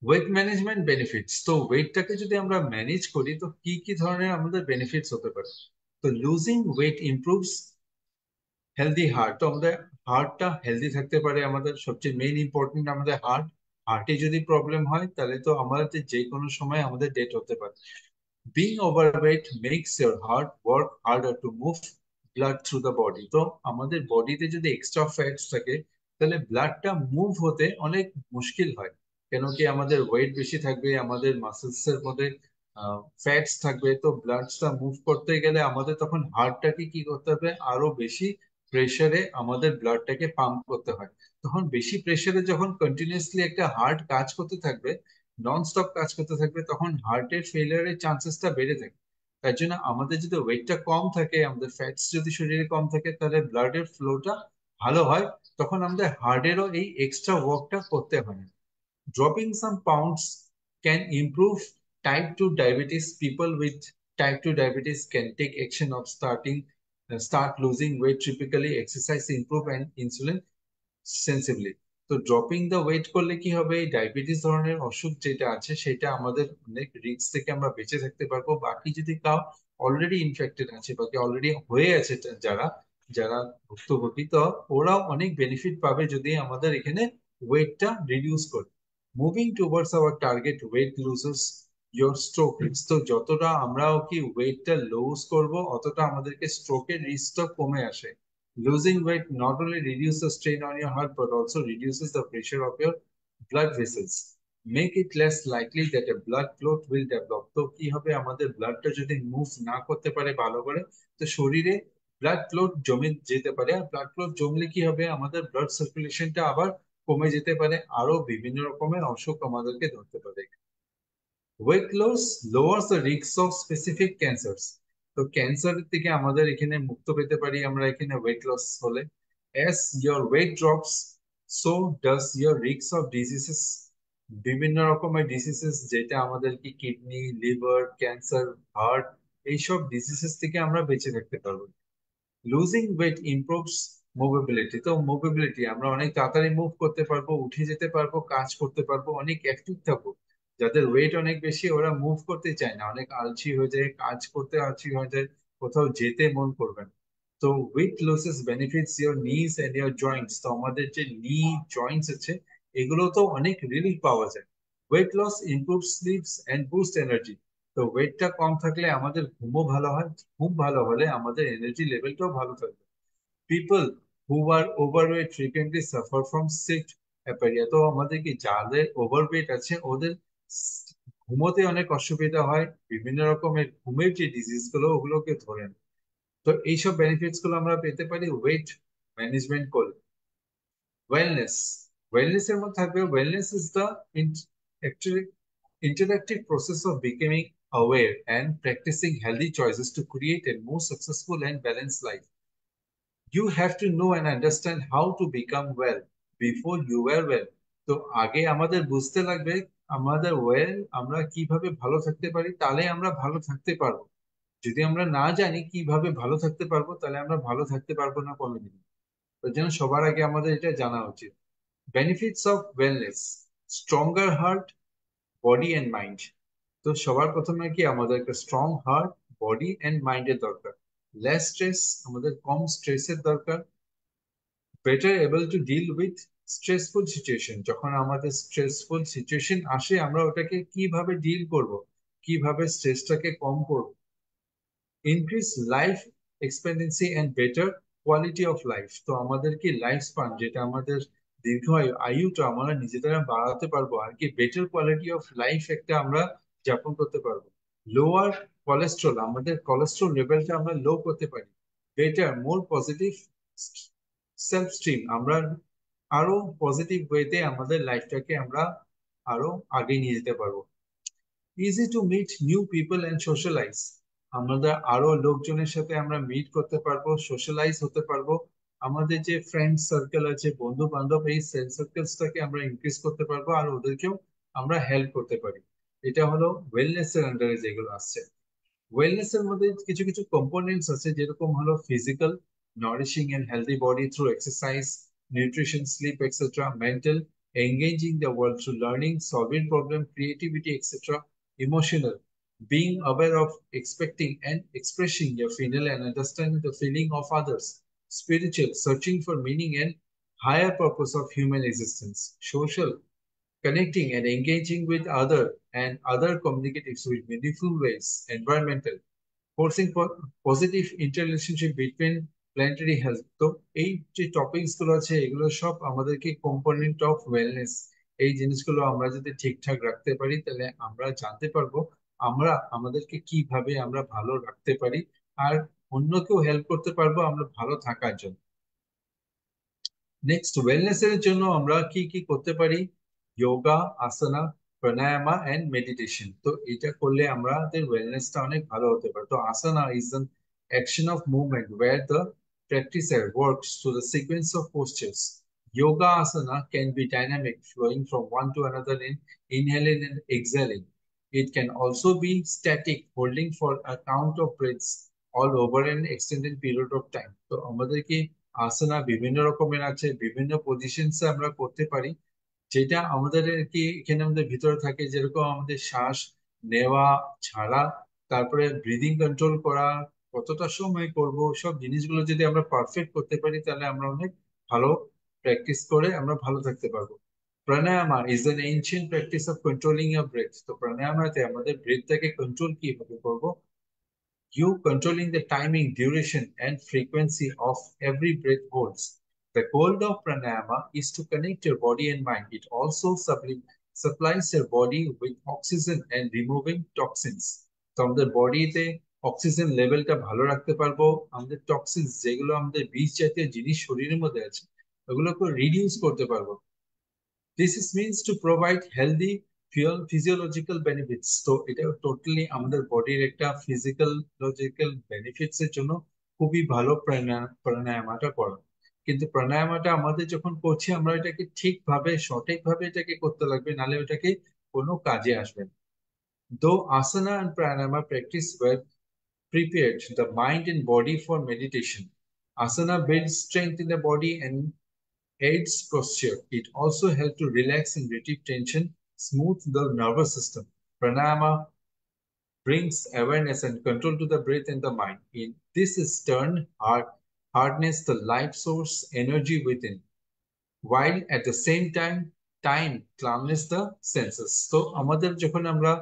ওয়েট ম্যানেজমেন্ট বেনিফিটস, তো ওয়েটটাকে যদি আমরা ম্যানেজ করি, তো কি কি ধরনের আমাদের বেনিফিটস হতে পারে। তো losing weight improves healthy heart. তো আমাদের হার্টটা হেলদি থাকতে পারে, আমাদের সবচেয়ে মেইন ইম্পর্টেন্ট আমাদের হার্টে যদি প্রবলেম হয়, তাহলে তো আমাদের যে কোনো সময় আমাদের ডেথ হতে পারে। Being overweight makes your heart work harder to move blood through the body. তো আমাদের বডিতে যদি এক্সট্রা ফ্যাটস থাকে, তাহলে ব্লাডটা মুভ হতে অনেক মুশকিল হয়। কেন কি আমাদের ওয়েট বেশি থাকবে, আমাদের মাসেলস এর মধ্যে ফ্যাটস থাকবে, তো ব্লাডটা মুভ করতে গেলে আমাদের তখন হার্টটাকে কি করতে হবে, আরো বেশি প্রেসারে আমাদের ব্লাডটাকে পাম্প করতে হয়। তখন বেশি প্রেসারে যখন কন্টিনিউয়াসলি একটা হার্ট কাজ করতে থাকবে, নন স্টপ কাজ করতে থাকবে, তখন হার্টের ফেলিয়ারের চান্সেসটা বেড়ে থাকে। তার জন্য আমাদের যদি ওয়েটটা কম থাকে, আমাদের ফ্যাটস যদি শরীরে কম থাকে, তাহলে ব্লাডের ফ্লোটা ভালো হয়। তখন আমাদের হার্টেরও এই এক্সট্রা ওয়ার্কটা করতে হয় না। Dropping some pounds can improve type 2 diabetes. People with type 2 diabetes can take action of start losing weight typically, exercise improve and insulin sensibly. তো ড্রপিং দ্য ওয়েট করলে কি হবে, ডায়াবেটিস ধরনের অসুখ যেটা আছে সেটা আমাদের অনেক রিস্ক থেকে আমরা বেঁচে থাকতে পারবো। বাকি যদি কাউ অলরেডি ইনফেক্টেড আছে, বাকি অলরেডি হয়ে আছে, যারা যারা ভুক্তভোগী, তো ওরাও অনেক বেনিফিট পাবে যদি আমাদের এখানে ওয়েটটা রিডিউস করে। Moving towards our target weight loses your stroke risk. তো যতটা আমরাও কি ওয়েটটা লুজ করব, অতটা আমাদেরকে স্ট্রোকের রিস্কটা কমে আসে। Losing weight not only reduces the strain on your heart but also reduces the pressure of your blood vessels. Make it less likely that a blood clot will develop. তো কি হবে, আমাদের ব্লাডটা যদি মুভ না করতে পারে ভালো করে, তো শরীরে ব্লাড ক্লট জমে যেতে পারে। আর ব্লাড ক্লট জমলে কি হবে, আমাদের ব্লাড সার্কুলেশনটা আবার কমে যেতে পারে, আরো বিভিন্ন রকমের অসুখ আমাদেরকে ধরতে পারে। Weight loss lowers the risk of specific cancers. তো ক্যান্সার থেকে আমাদের এখানে মুক্ত পেতে পারি আমরা এখানে ওয়েট লস হলে। As your weight drops, so does your risk of diseases. বিভিন্ন রকমের ডিজিজেস যেটা আমাদেরকে কিডনি, লিভার, ক্যান্সার, হার্ট, এইসব ডিজিজেস থেকে আমরা বেঁচে থাকতে পারবো। Losing weight improves movability. তো মুভেবিলিটি আমরা অনেক তাড়াতাড়ি মুভ করতে পারবো, উঠে যেতে পারবো, কাজ করতে পারবো, অনেক অ্যাক্টিভ থাকবো। যাদের ওয়েট অনেক বেশি ওরা মুভ করতে চায় না, অনেক আলসি হয়ে যায়, কাজ করতে আলসি হয়ে যায়, কোথাও যেতে মন করবে না। তো ওয়েট লসেস বেনিফিটস ইওর নিস এন্ড ইওর জয়েন্টস। তো আমাদের যে নি জয়েন্টস আছে এগুলো তো অনেক রিলিফ পাওয়া যায়। Weight loss improve sleeps and boost energy. তো ওয়েটটা কম থাকলে আমাদের ঘুমও ভালো হয়, ঘুম ভালো হলে আমাদের এনার্জি লেভেলটাও ভালো থাকবে। People who are overweight frequently suffer from সিট অ্যাপেরিয়া। তো আমাদের কি যাদের ওভারওয়েট আছে ওদের ঘুমোতে অনেক অসুবিধা হয়, বিভিন্ন রকমের ঘুমের যে ডিজিজ গুলো ওগুলোকে ধরে নেয়। তো এইসব বেনিফিটস গুলো আমরা পেতে পারি ওয়েট ম্যানেজমেন্ট করলে। ওয়েলনেস, ওয়েলনেস এর মধ্যে থাকবে wellness is the interactive process of becoming aware and practicing healthy choices to create a more successful and balanced life. You have to know and understand how to become well before you were well. তো আগে আমাদের বুঝতে লাগবে আমাদের ওয়েল আমরা কিভাবে ভালো থাকতে পারি, তাহলে আমরা ভালো থাকতে পারবো। যদি আমরা না জানি কিভাবে ভালো থাকতে পারবো তাহলে আমরা ভালো থাকতে পারবো না কোনোদিন। তার জন্য সবার আগে আমাদের এটা জানা উচিত। Benefits of wellness: stronger heart, body and mind. তো সবার প্রথমে কি আমাদের একটা স্ট্রং হার্ট, বডি এন্ড মাইন্ডের দরকার। লেস স্ট্রেস, আমাদের কম স্ট্রেসের দরকার। Better able to deal with stressful situation. যখন আমাদের স্ট্রেসফুল সিচুয়েশন আসে আমরা ওটাকে কিভাবে ডিল করব, কিভাবে স্ট্রেসটাকে কম করব। Increase life expectancy and better quality of life. তো আমাদের কি লাইফ স্পান যেটা আমাদের দীর্ঘায়ু আয়ুটা আমরা নিজেদের বাড়াতে পারবো, আর কি বেটার কোয়ালিটি অফ লাইফ একটা আমরা যাপন করতে পারবো। লোয়ার কোলেস্ট্রল, আমাদের কোলেস্ট্রল লেভেলটা আমরা লো করতে পারি। বেটার মোর পজিটিভ সেলফ স্ট্রিম, আমরা আরো পজিটিভ ওয়েতে আমাদের লাইফটাকে আমরা আরো আগে নিয়ে যেতে পারবো। Easy to meet new people and socialise, আমাদের আরো লোকজনের সাথে আমরা মিট করতে পারবো, সোশ্যালাইজ হতে পারবো। আমাদের যে ফ্রেন্ড সার্কেল আছে, বন্ধু বান্ধব, এই ফ্রেন্ড সার্কেলসটাকে আমরা ইনক্রিজ করতে পারবো আর ওদেরকেও আমরা হেল্প করতে পারি। এটা হলো ওয়েলনেস এর আন্ডারে যেগুলো আসছে। ওয়েলনেস এর মধ্যে কিছু কিছু কম্পোনেন্টস আছে, যেরকম হলো physical, nourishing and healthy body through exercise, nutrition, sleep etcetera. Mental, engaging the world through learning, solving problem, creativity, etc. Emotional, being aware of, expecting and expressing your feeling and understanding the feeling of others. Spiritual, searching for meaning and higher purpose of human existence. Social, connecting and engaging with other and other communicatives with meaningful ways. Environmental, forcing positive interrelationship between planetary health। তো এই যে টপিকস গুলো আছে এগুলো সব আমাদেরকে কম্পোনেন্ট অফ ওয়েলনেস। এই জিনিসগুলো আমরা যদি ঠিকঠাক রাখতে পারি তাহলে আমরা জানতে পারবো আমরা আমাদেরকে কিভাবে আমরা ভালো রাখতে পারি আর অন্যকেও হেল্প করতে পারবো আমরা ভালো থাকার জন্য। নেক্সট, ওয়েলনেস এর জন্য আমরা কি কি করতে পারি? Yoga, asana, pranayama and meditation. তো এটা করলে আমাদের ওয়েলনেসটা অনেক ভালো হতে পারে। তো আসনা is an action of movement where the practitioner works through the sequence of postures. Yoga asana can be dynamic, flowing from one to another in inhaling and exhaling. It can also be static, holding for a count of breaths all over an extended period of time. তো আমাদের কি আসনা বিভিন্ন রকমের আছে, বিভিন্ন পজিশনসে আমরা করতে পারি, যেটা আমাদের কি এখানে আমাদের ভিতরে থাকে, যেরকম আমাদের শ্বাস নেওয়া, ছাড়া, তারপরে ব্রিদিং কন্ট্রোল করা, কতটা সময় করব, সব জিনিসগুলো যদি আমরা পারফেক্ট করতে পারি তাহলে আমরা অনেক ভালো প্র্যাকটিস করে আমরা ভালো থাকতে পারবো। Pranayama is an ancient practice of controlling your breath. তো প্রাণায়ামাতে আমাদের ব্রেথটাকে কন্ট্রোল কিভাবে করব, you controlling the timing, duration, and frequency of every breath holds. The goal of pranayama is to connect your body and mind. It also supplies your body with oxygen and removing toxins. তো আমাদের বডিতে অক্সিজেন লেভেলটা ভালো রাখতে পারবো, আমাদের টক্সিনস যেগুলো আমাদের বিষ জাতীয় জিনিস শরীরের মধ্যে আছে ওগুলোকে রিডিউস করতে পারবো। This is means to provide healthy physiological benefits, তো এটা টোটালি আমাদের বডির একটা ফিজিক্যাল বেনিফিটস এর জন্য খুবই ভালো প্রাণায়ামটা করা। কিন্তু প্রাণায়ামটা আমাদের যখন করছি আমরা এটাকে ঠিকভাবে সঠিকভাবে এটাকে করতে লাগবে, নাহলে ওটাকে কোনো কাজে আসবে না। দো asana and pranayama practice were prepared the mind and body for meditation. Asana builds strength in the body and aids posture. It also helps to relax and relieve tension, smooth the nervous system. Pranayama brings awareness and control to the breath and the mind. In this is turn hardness the life source energy within, while at the same time calmness the senses. So আমাদের যখন আমরা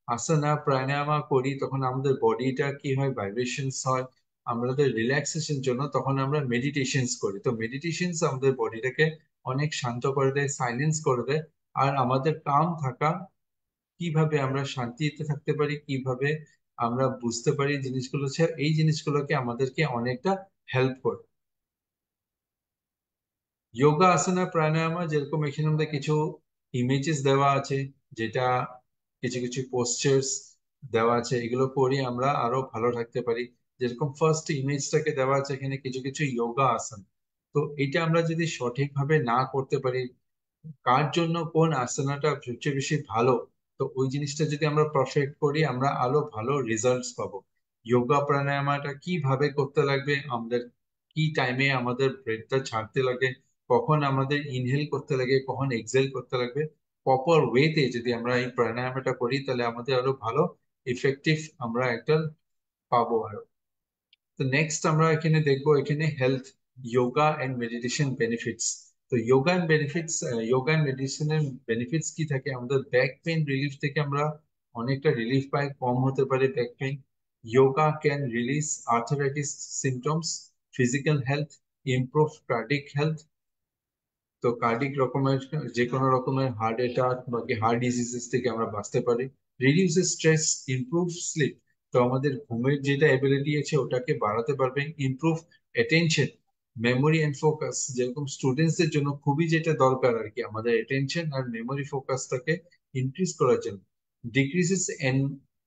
আসনা প্রাণায়ামা করি তখন আমাদের বডিটা কি হয়, ভাইব্রেশনস হয়। আমাদের রিল্যাক্সেশন জন্য তখন আমরা মেডিটেশনস করি। তো মেডিটেশনস আমাদের বডিটাকে অনেক শান্ত করে দেয়, সাইলেন্স করে দেয়। আর আমাদের কাম থাকা, কিভাবে আমরা শান্তিতে থাকতে পারি, কিভাবে আমরা বুঝতে পারি জিনিসগুলো, এই জিনিসগুলোকে আমাদেরকে অনেকটা হেল্প করে। যোগা আসনা প্রাণায়ামা যেরকম এখানে আমাদের কিছু ইমেজেস দেওয়া আছে, যেটা কিছু কিছু পোস্টার্স দেওয়া আছে, এগুলো করে আমরা আরো ভালো থাকতে পারি। যেরকম ফার্স্ট ইমেজটাকে দেওয়া আছে এখানে কিছু কিছু যোগা আসন। তো এটা আমরা যদি সঠিকভাবে না করতে পারি, কার জন্য কোন আসনাটা সবচেয়ে বেশি ভালো, তো ওই জিনিসটা যদি আমরা পারফেক্ট করি আমরা আরো ভালো রেজাল্টস পাবো। যোগা প্রাণায়ামটা কিভাবে করতে লাগবে, আমাদের কি টাইমে আমাদের ব্রেথটা ছাড়তে লাগে, কখন আমাদের ইনহেল করতে লাগে, কখন এক্সহেল করতে লাগবে, প্রপার ওয়েতে যদি আমরা এই প্রাণায়ামটা করি তাহলে আমাদের আরো ভালো ইফেক্টিভ আমরা একটা পাবো আরো। তো নেক্সট আমরা এখানে দেখবো এখানে health, yoga and meditation benefits. তো যোগা এন্ড মেডিটেশনের বেনিফিটস কি থাকে, আমাদের ব্যাক পেইন রিলিফ থেকে আমরা অনেকটা রিলিফ পাই, কম হতে পারে back pain. Yoga can release arthritis symptoms, physical health, improve cardiac health. তো কার্ডিক রকমের যে কোনো রকমের হার্ট অ্যাটাক বা হার্ট ডিজিজেস থেকে আমরা বাঁচতে পারি। রিডিউসেস স্ট্রেস, ইমপ্রুভ স্লিপ, তো আমাদের ঘুমের যেটা এবিলিটি আছে ওটাকে বাড়াতে পারবে। Improve attention, memory and focus, যেরকম স্টুডেন্টসদের জন্য খুবই যেটা দরকার আর কি, আমাদের অ্যাটেনশন আর মেমোরি ফোকাসটাকে ইনক্রিজ করার জন্য। ডিক্রিজেস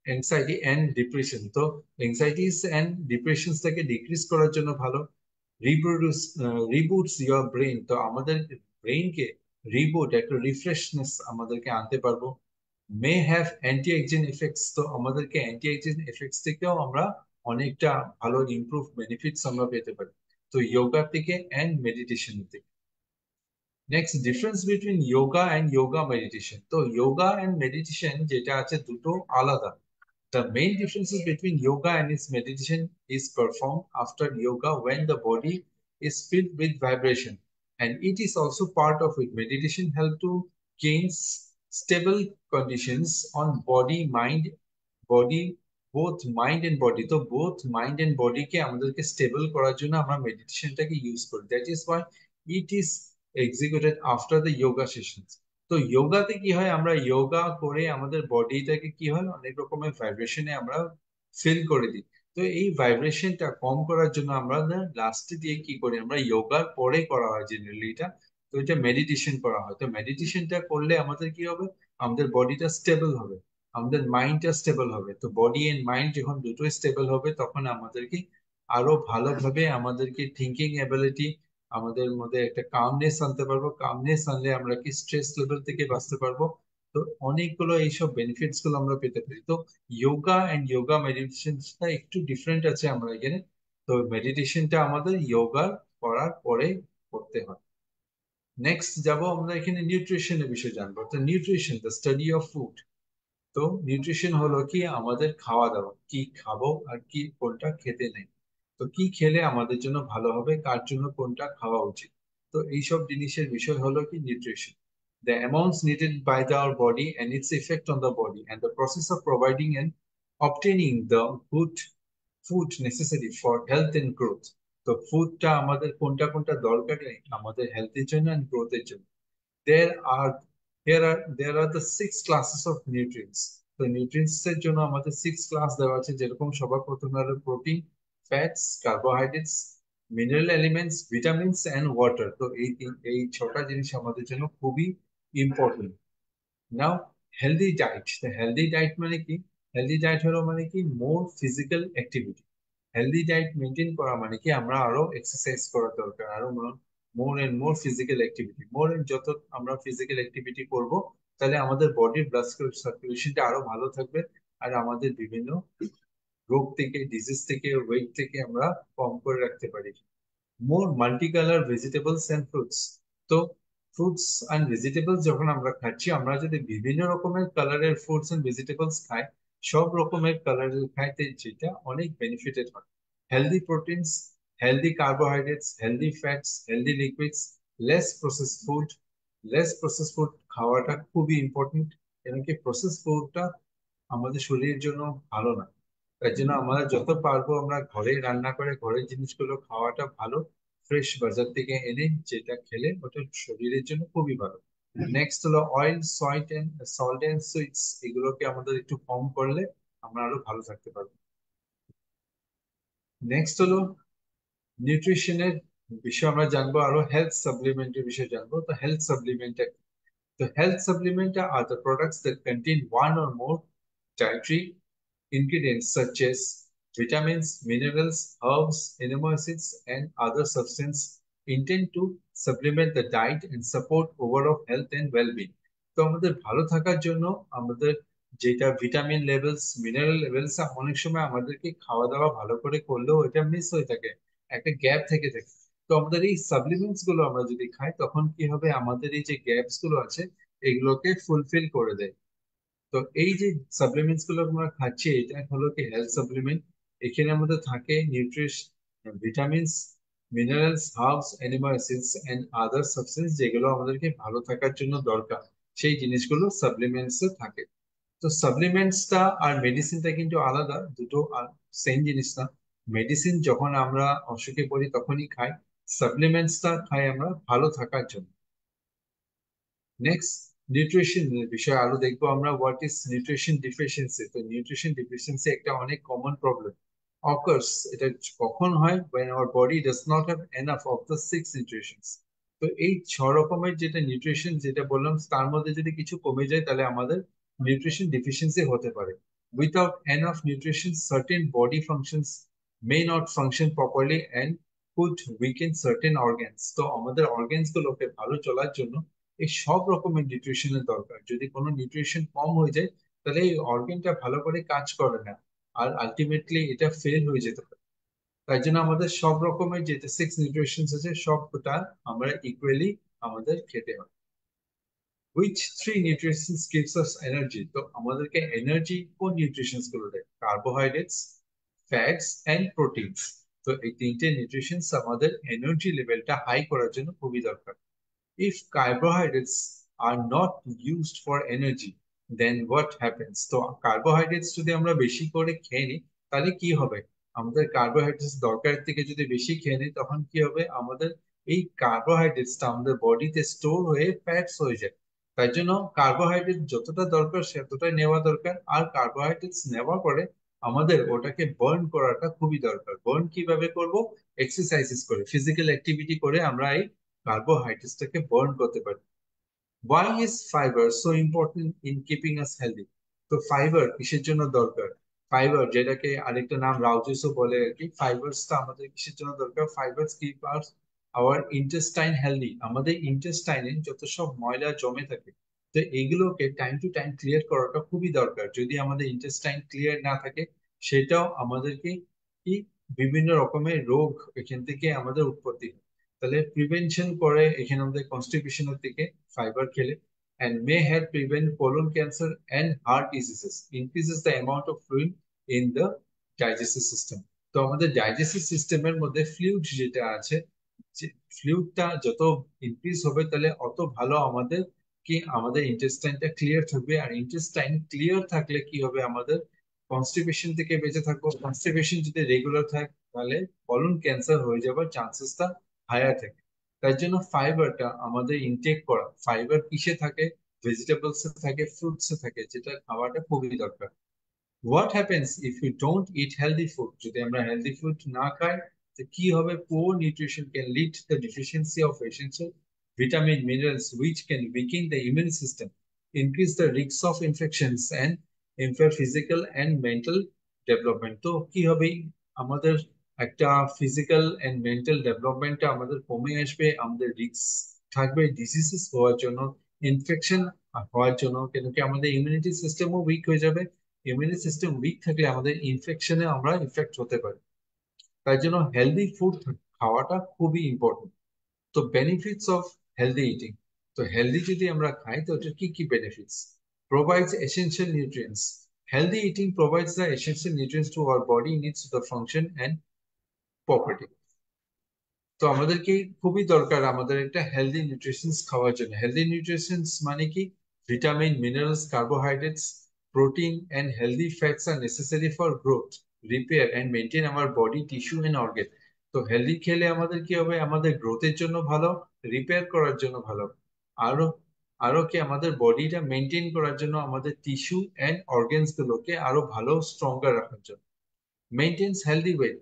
অ্যাংজাইটি অ্যান্ড ডিপ্রেশন, তো অ্যাংজাইটিস অ্যান্ড ডিপ্রেশনসটাকে ডিক্রিজ করার জন্য ভালো। রিপ্রোডিউস রিবুটস ইয়োর ব্রেন, তো আমাদের ব্রেনকে রিবুট একটা রিফ্রেশনেস আমাদেরকে আনতে পারবো। May have anti ageing effects, তো আমাদেরকে অ্যান্টি এজিং এফেক্টস থেকেও আমরা অনেকটা ভালো ইমপ্রুভ বেনিফিটস আমরা পেতে পারি, তো যোগা থেকে অ্যান্ড মেডিটেশন থেকে। Next difference between yoga and yoga meditation, তো যোগা অ্যান্ড মেডিটেশন যেটা আছে দুটো আলাদা। The main differences between yoga and its meditation is performed after yoga when the body is filled with vibration, and it is also part of it. Meditation help to gain stable conditions on body, both mind and body. তো both mind and body কে আমাদেরকে স্টেবল করার জন্য আমরা মেডিটেশনটাকে ইউজ করি। That is why it is executed after the yoga sessions. তো যোগাতে কি হয়, আমরা যোগা করে আমাদের বডিটাকে কি হয় অনেক রকমের ভাইব্রেশনে আমরা ফিল করে দিই। তো এই ভাইব্রেশনটা কম করার জন্য আমরা লাস্টে দিয়ে কি করি, আমরা যোগার পরে করা হয় জেনারেলি এটা, তো এটা মেডিটেশন করা হয়। তো মেডিটেশনটা করলে আমাদের কি হবে, আমাদের বডিটা স্টেবল হবে, আমাদের মাইন্ডটা স্টেবল হবে। তো বডি এন্ড মাইন্ড যখন দুটোই স্টেবল হবে তখন আমাদেরকে আরো ভালোভাবে আমাদেরকে থিঙ্কিং এবিলিটি, আমাদের মধ্যে একটা কামনেস আনতে পারবো। কামনেস আনলে আমরা কি স্ট্রেস লেভেল থেকে বাঁচতে পারবো। তো অনেকগুলো এইসব বেনিফিটস গুলো আমরা পেতে পারি। তো যোগা এন্ড যোগা মেডিটেশনটা একটু ডিফারেন্ট আছে আমরা এখানে। তো মেডিটেশনটা আমাদের যোগার করার পরে করতে হয়। নেক্সট যাব আমরা এখানে নিউট্রিশনের বিষয়ে জানবো। তো nutrition the study of food. তো নিউট্রিশন হলো কি আমাদের খাওয়া দাওয়া, কি খাবো আর কি কোনটা খেতে নেই, তো কি খেলে আমাদের জন্য ভালো হবে, কার জন্য কোনটা খাওয়া উচিত। তো এইসব জিনিসের বিষয় হলো কি nutrition, the amounts needed by our body and its effect on the body and the process of providing and obtaining the good food necessary for health and growth. তো ফুডটা আমাদের কোনটা কোনটা দরকার আমাদের হেলথের জন্য and growth এর জন্য। there are there are the 6 classes of nutrients. তো নিউট্রিয়েন্টস এর জন্য আমাদের 6 ক্লাস দেওয়া আছে, যেরকম সবার প্রথমে হলো protein, fats, carbohydrates, mineral elements, vitamins and water. তো এই 6টা জিনিস আমাদের জন্য খুবই important. Now healthy diet, healthy diet মানে কি? হেলদি ডায়েট হলো মানে কি more physical activity. Healthy diet maintain করা মানে কি আমরা আরো এক্সারসাইজ করা দরকার, আরো more and more physical activity. More and যত আমরা ফিজিক্যাল অ্যাক্টিভিটি করব, তাহলে আমাদের বডির ব্লাড সার্কুলেশনটা আরো ভালো থাকবে, আর আমাদের বিভিন্ন রোগ থেকে, ডিজিজ থেকে, ওয়েট থেকে আমরা কম করে রাখতে পারি। More multi colour vegetables and fruits. তো ফ্রুটস এন্ড ভেজিটেবলস যখন আমরা খাচ্ছি, আমরা যদি বিভিন্ন রকমের কালারের ফ্রুটস এন্ড ভেজিটেবলস খাই, সব রকমের কালারের খাইতে, যেটা অনেক বেনিফিটেড হয়। Healthy proteins, healthy carbohydrates, healthy fats, healthy lipids, less process food. Less process food খাওয়াটা খুবই ইম্পর্টেন্ট, কারণ কি প্রসেস ফুডটা আমাদের শরীরের জন্য ভালো না। তার জন্য আমরা যত পারবো আমরা ঘরে রান্না করে ঘরের জিনিসগুলো খাওয়াটা ভালো। ফ্রেশ বাজার থেকে এনে যেটা খেলে ওটা শরীরের জন্য খুবই ভালো। নেক্সট হলো অয়েল, সল্ট এন্ড সুইটস, এগুলোকে আমাদের একটু কম করলে আমরা আরো ভালো থাকতে পারবো। নেক্সট হলো নিউট্রিশনের বিষয়ে আমরা জানবো, আরো হেলথ সাপ্লিমেন্টের বিষয়ে জানবো। তো health supplement, the health supplement are the products that contain one or more dietary ingredients such as vitamins, minerals, herbs, amino acids, and other substances intend to supplement the diet and support overall health and well-being. তো আমাদের ভালো থাকার জন্য আমাদের যেটা ভিটামিন লেভেলস, মিনারেল লেভেলস, অনেক সময় আমাদেরকে খাওয়া দাওয়া ভালো করে করলেও এটা মিস হয়ে থাকে, একটা গ্যাপ থেকে থাকে। তো আমাদের এই সাপ্লিমেন্টস গুলো আমরা যদি খাই, তখন কি হবে, আমাদের এই যে গ্যাপস গুলো আছে এগুলোকে ফুলফিল করে দেয়। তো এই যে সাপ্লিমেন্টস গুলো আমরা খাচ্ছি, এটা হলো কি হেলথ সাপ্লিমেন্ট। এখানে আমাদের থাকে vitamins, minerals, herbs, amino acids and other substance, যেগুলো আমাদেরকে ভালো থাকার জন্য দরকার, সেই জিনিসগুলো সাপ্লিমেন্টস এ থাকে। তো সাপ্লিমেন্টসটা আর মেডিসিনটা কিন্তু আলাদা, দুটো সেম জিনিস না। মেডিসিন যখন আমরা অসুখে পড়ি তখনই খাই, সাপ্লিমেন্টসটা খাই আমরা ভালো থাকার জন্য। নেক্সট, নিউট্রিশন বিষয়ে আরো দেখবো আমরা, হোয়াট ইজ নিউট্রিশন ডিফিসিয়েন্সি। তো নিউট্রিশন ডিফিসিয়েন্সি একটা অনেক কমন প্রবলেম অকার্স। এটা কখন হয়? when our body does not have enough of the six nutritions। তো এই ছ রকমের যেটা নিউট্রিশন যেটা বললাম, তার মধ্যে যদি কিছু কমে যায় তাহলে আমাদের নিউট্রিশন ডিফিসিয়েন্সি হতে পারে। Without enough nutrition certain body functions may not function properly and could weaken certain organs। তো আমাদের অর্গানস গুলোকে ভালো চলার জন্য এই সব রকমের নিউট্রিশনের দরকার। যদি কোনো নিউট্রিশন কম হয়ে যায়, তাহলে এই অর্গানটা ভালো করে কাজ করে না, আর আলটিমেটলি এটা ফেল হয়ে যেতে পারে। তাই জন্য আমাদের সব রকমের যে সিক্স নিউট্রিশন আছে সবটা আমরা ইকুয়ালি আমাদের খেতে হবে। Which three nutritions gives us energy. তো আমাদেরকে এনার্জি কোন নিউট্রিশনস গুলো দেয়? Carbohydrates, fats and proteins. তো এই তিনটে নিউট্রিশনস আমাদের এনার্জি লেভেলটা হাই করার জন্য খুবই দরকার। If carbohydrates are not used for energy, then what happens? তো কার্বোহাইড্রেটস যদি আমরা বেশি করে খেয়ে নিই, তাহলে কি হবে? আমাদের কার্বোহাইড্রেটস দরকারের থেকে যদি বেশি খেয়ে নিই, তখন কি হবে, আমাদের এই কার্বোহাইড্রেটসটা আমাদের বডিতে স্টোর হয়ে ফ্যাটস হয়ে যায়। তাই জন্য কার্বোহাইড্রেট যতটা দরকার সেতটাই নেওয়া দরকার, আর কার্বোহাইড্রেটস নেওয়ার পরে আমাদের ওটাকে বার্ন করাটা খুবই দরকার। বার্ন কিভাবে করব? এক্সারসাইজেস করে, ফিজিক্যাল অ্যাক্টিভিটি করে আমরা এই কার্বোহাইড্রেটসটাকে বার্ন করতে পারি। Why is fiber so important in keeping us healthy? তো ফাইবার কিসের জন্য দরকার? ফাইবার, যেটাকে আরেকটা নাম রাউজিসও বলে আর কি, ফাইবারসটা আমাদের কিসের জন্য দরকার? Fibres keep our intestine healthy. আমাদের ইন্টেস্টাইনে যত সব ময়লা জমে থাকে, তো এগুলোকে টাইম টু টাইম ক্লিয়ার করাটা খুবই দরকার। যদি আমাদের ইন্টেস্টাইন ক্লিয়ার না থাকে, সেটাও আমাদেরকে কি বিভিন্ন রকমের রোগ এখান থেকে আমাদের উৎপত্তি হয়। তাহলে প্রিভেনশন করে এখানে আমাদের কনস্টিপেশনের থেকে ফাইবার খেলে। and may help prevent colon cancer and heart diseases, increases the amount of fluid in the digestive system। তো আমাদের ডাইজেস্টিভ সিস্টেমের মধ্যে ফ্লুইড যেটা আছে, যে ফ্লুইডটা যত ইনক্রিজ হবে, তাহলে অত ভালো আমাদের কি আমাদের ইন্টেস্টাইনটা ক্লিয়ার থাকবে। আর ইন্টেস্টাইন ক্লিয়ার থাকলে কি হবে, আমাদের কনস্টিপেশন থেকে বেঁচে থাকবো। কনস্টিপেশন যদি রেগুলার থাকে, তাহলে কলন ক্যান্সার হয়ে যাওয়ার চান্সেসটা হায়ার থাকে। তার জন্য ফাইবারটা আমাদের ইনটেক করা। ফাইবার কিসে থাকে? ভেজিটেবলস এ থাকে, ফ্রুটস এ থাকে, যেটা খাওয়াটা খুবই দরকার। What happens if you don't eat healthy food? যদি আমরা হেলদি ফুড না খাই, তো কি হবে? Poor nutrition can lead the deficiency of essential vitamin minerals which can weaken the immune system. increase the risks of infections and impair physical and mental development. তো কি হবে, আমাদের একটা ফিজিক্যাল এন্ড মেন্টাল ডেভেলপমেন্টটা আমাদের কমে আসবে, আমাদের রিস্ক থাকবে ডিজিজেস হওয়ার জন্য, ইনফেকশন হওয়ার জন্য, কেন কি আমাদের ইমিউনিটি সিস্টেমও উইক হয়ে যাবে। ইমিউনিটি সিস্টেম উইক থাকলে আমাদের ইনফেকশনে আমরা ইনফেক্ট হতে পারি। তাই জন্য হেলদি ফুড খাওয়াটা খুবই ইম্পর্টেন্ট। তো বেনিফিটস অফ হেলদি ইটিং, তো হেলদি যদি আমরা খাই তো ওটার কি কি benefits? provides essential nutrients. Healthy eating provides the essential nutrients to our body needs to function and property. তো আমাদেরকে খুবই দরকার আমাদের একটা হেলদি নিউট্রিশনস খাওয়ার জন্য। হেলদি নিউট্রিশনস মানে কি? Vitamin, minerals, carbohydrates, protein and healthy fats are necessary for growth, repair and maintain our body tissue and organ. তো হেলদি খেলে আমাদের কি হবে? আমাদের গ্রোথের জন্য ভালো, রিপেয়ার করার জন্য ভালো, আরো আরো কি আমাদের বডিটা মেনটেন করার জন্য, আমাদের টিস্যু এন্ড অর্গানস গুলোকে আরো ভালো স্ট্রঙ্গার রাখার জন্য। মেনটেন্স হেলদি ওয়েট,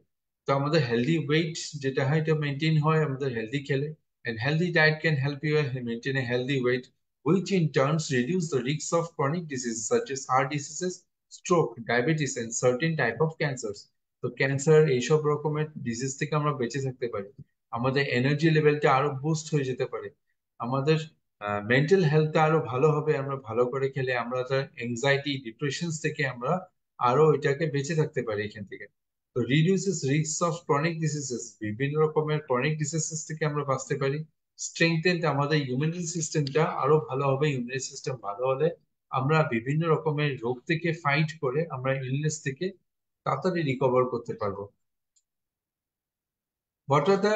তো আমাদের হেলদি ওয়েট যেটা হয় এটা মেনটেন হয় আমাদের হেলদি খেলে। and healthy diet can help you maintain a healthy weight, which in turns reduce the risks of chronic diseases such as heart diseases, stroke, diabetes and certain type of cancers. তো ক্যান্সার এইসব রকমের ডিজিজ থেকে আমরা বেঁচে থাকতে পারি, আমাদের এনার্জি লেভেলটা আরো বুস্ট হয়ে যেতে পারে, আমাদের মেন্টাল হেলথটা আরো ভালো হবে আমরা ভালো করে খেলে, আমরা তার এংজাইটি ডিপ্রেশন থেকে আমরা আরো এটাকে বেঁচে থাকতে পারি এখান থেকে। তো reduces risk of chronic diseases, বিভিন্ন রকমের ক্রনিক ডিজিজেস থেকে আমরা বাঁচতে পারি। স্ট্রেংথেন, আমাদের ইমিউনিটি সিস্টেমটা আরো ভালো হবে, ইমিউনিটি সিস্টেম ভালো হলে আমরা বিভিন্ন রকমের রোগ থেকে ফাইট করে আমরা ইলনেস থেকে তাড়াতাড়ি রিকভার করতে পারবো। What are the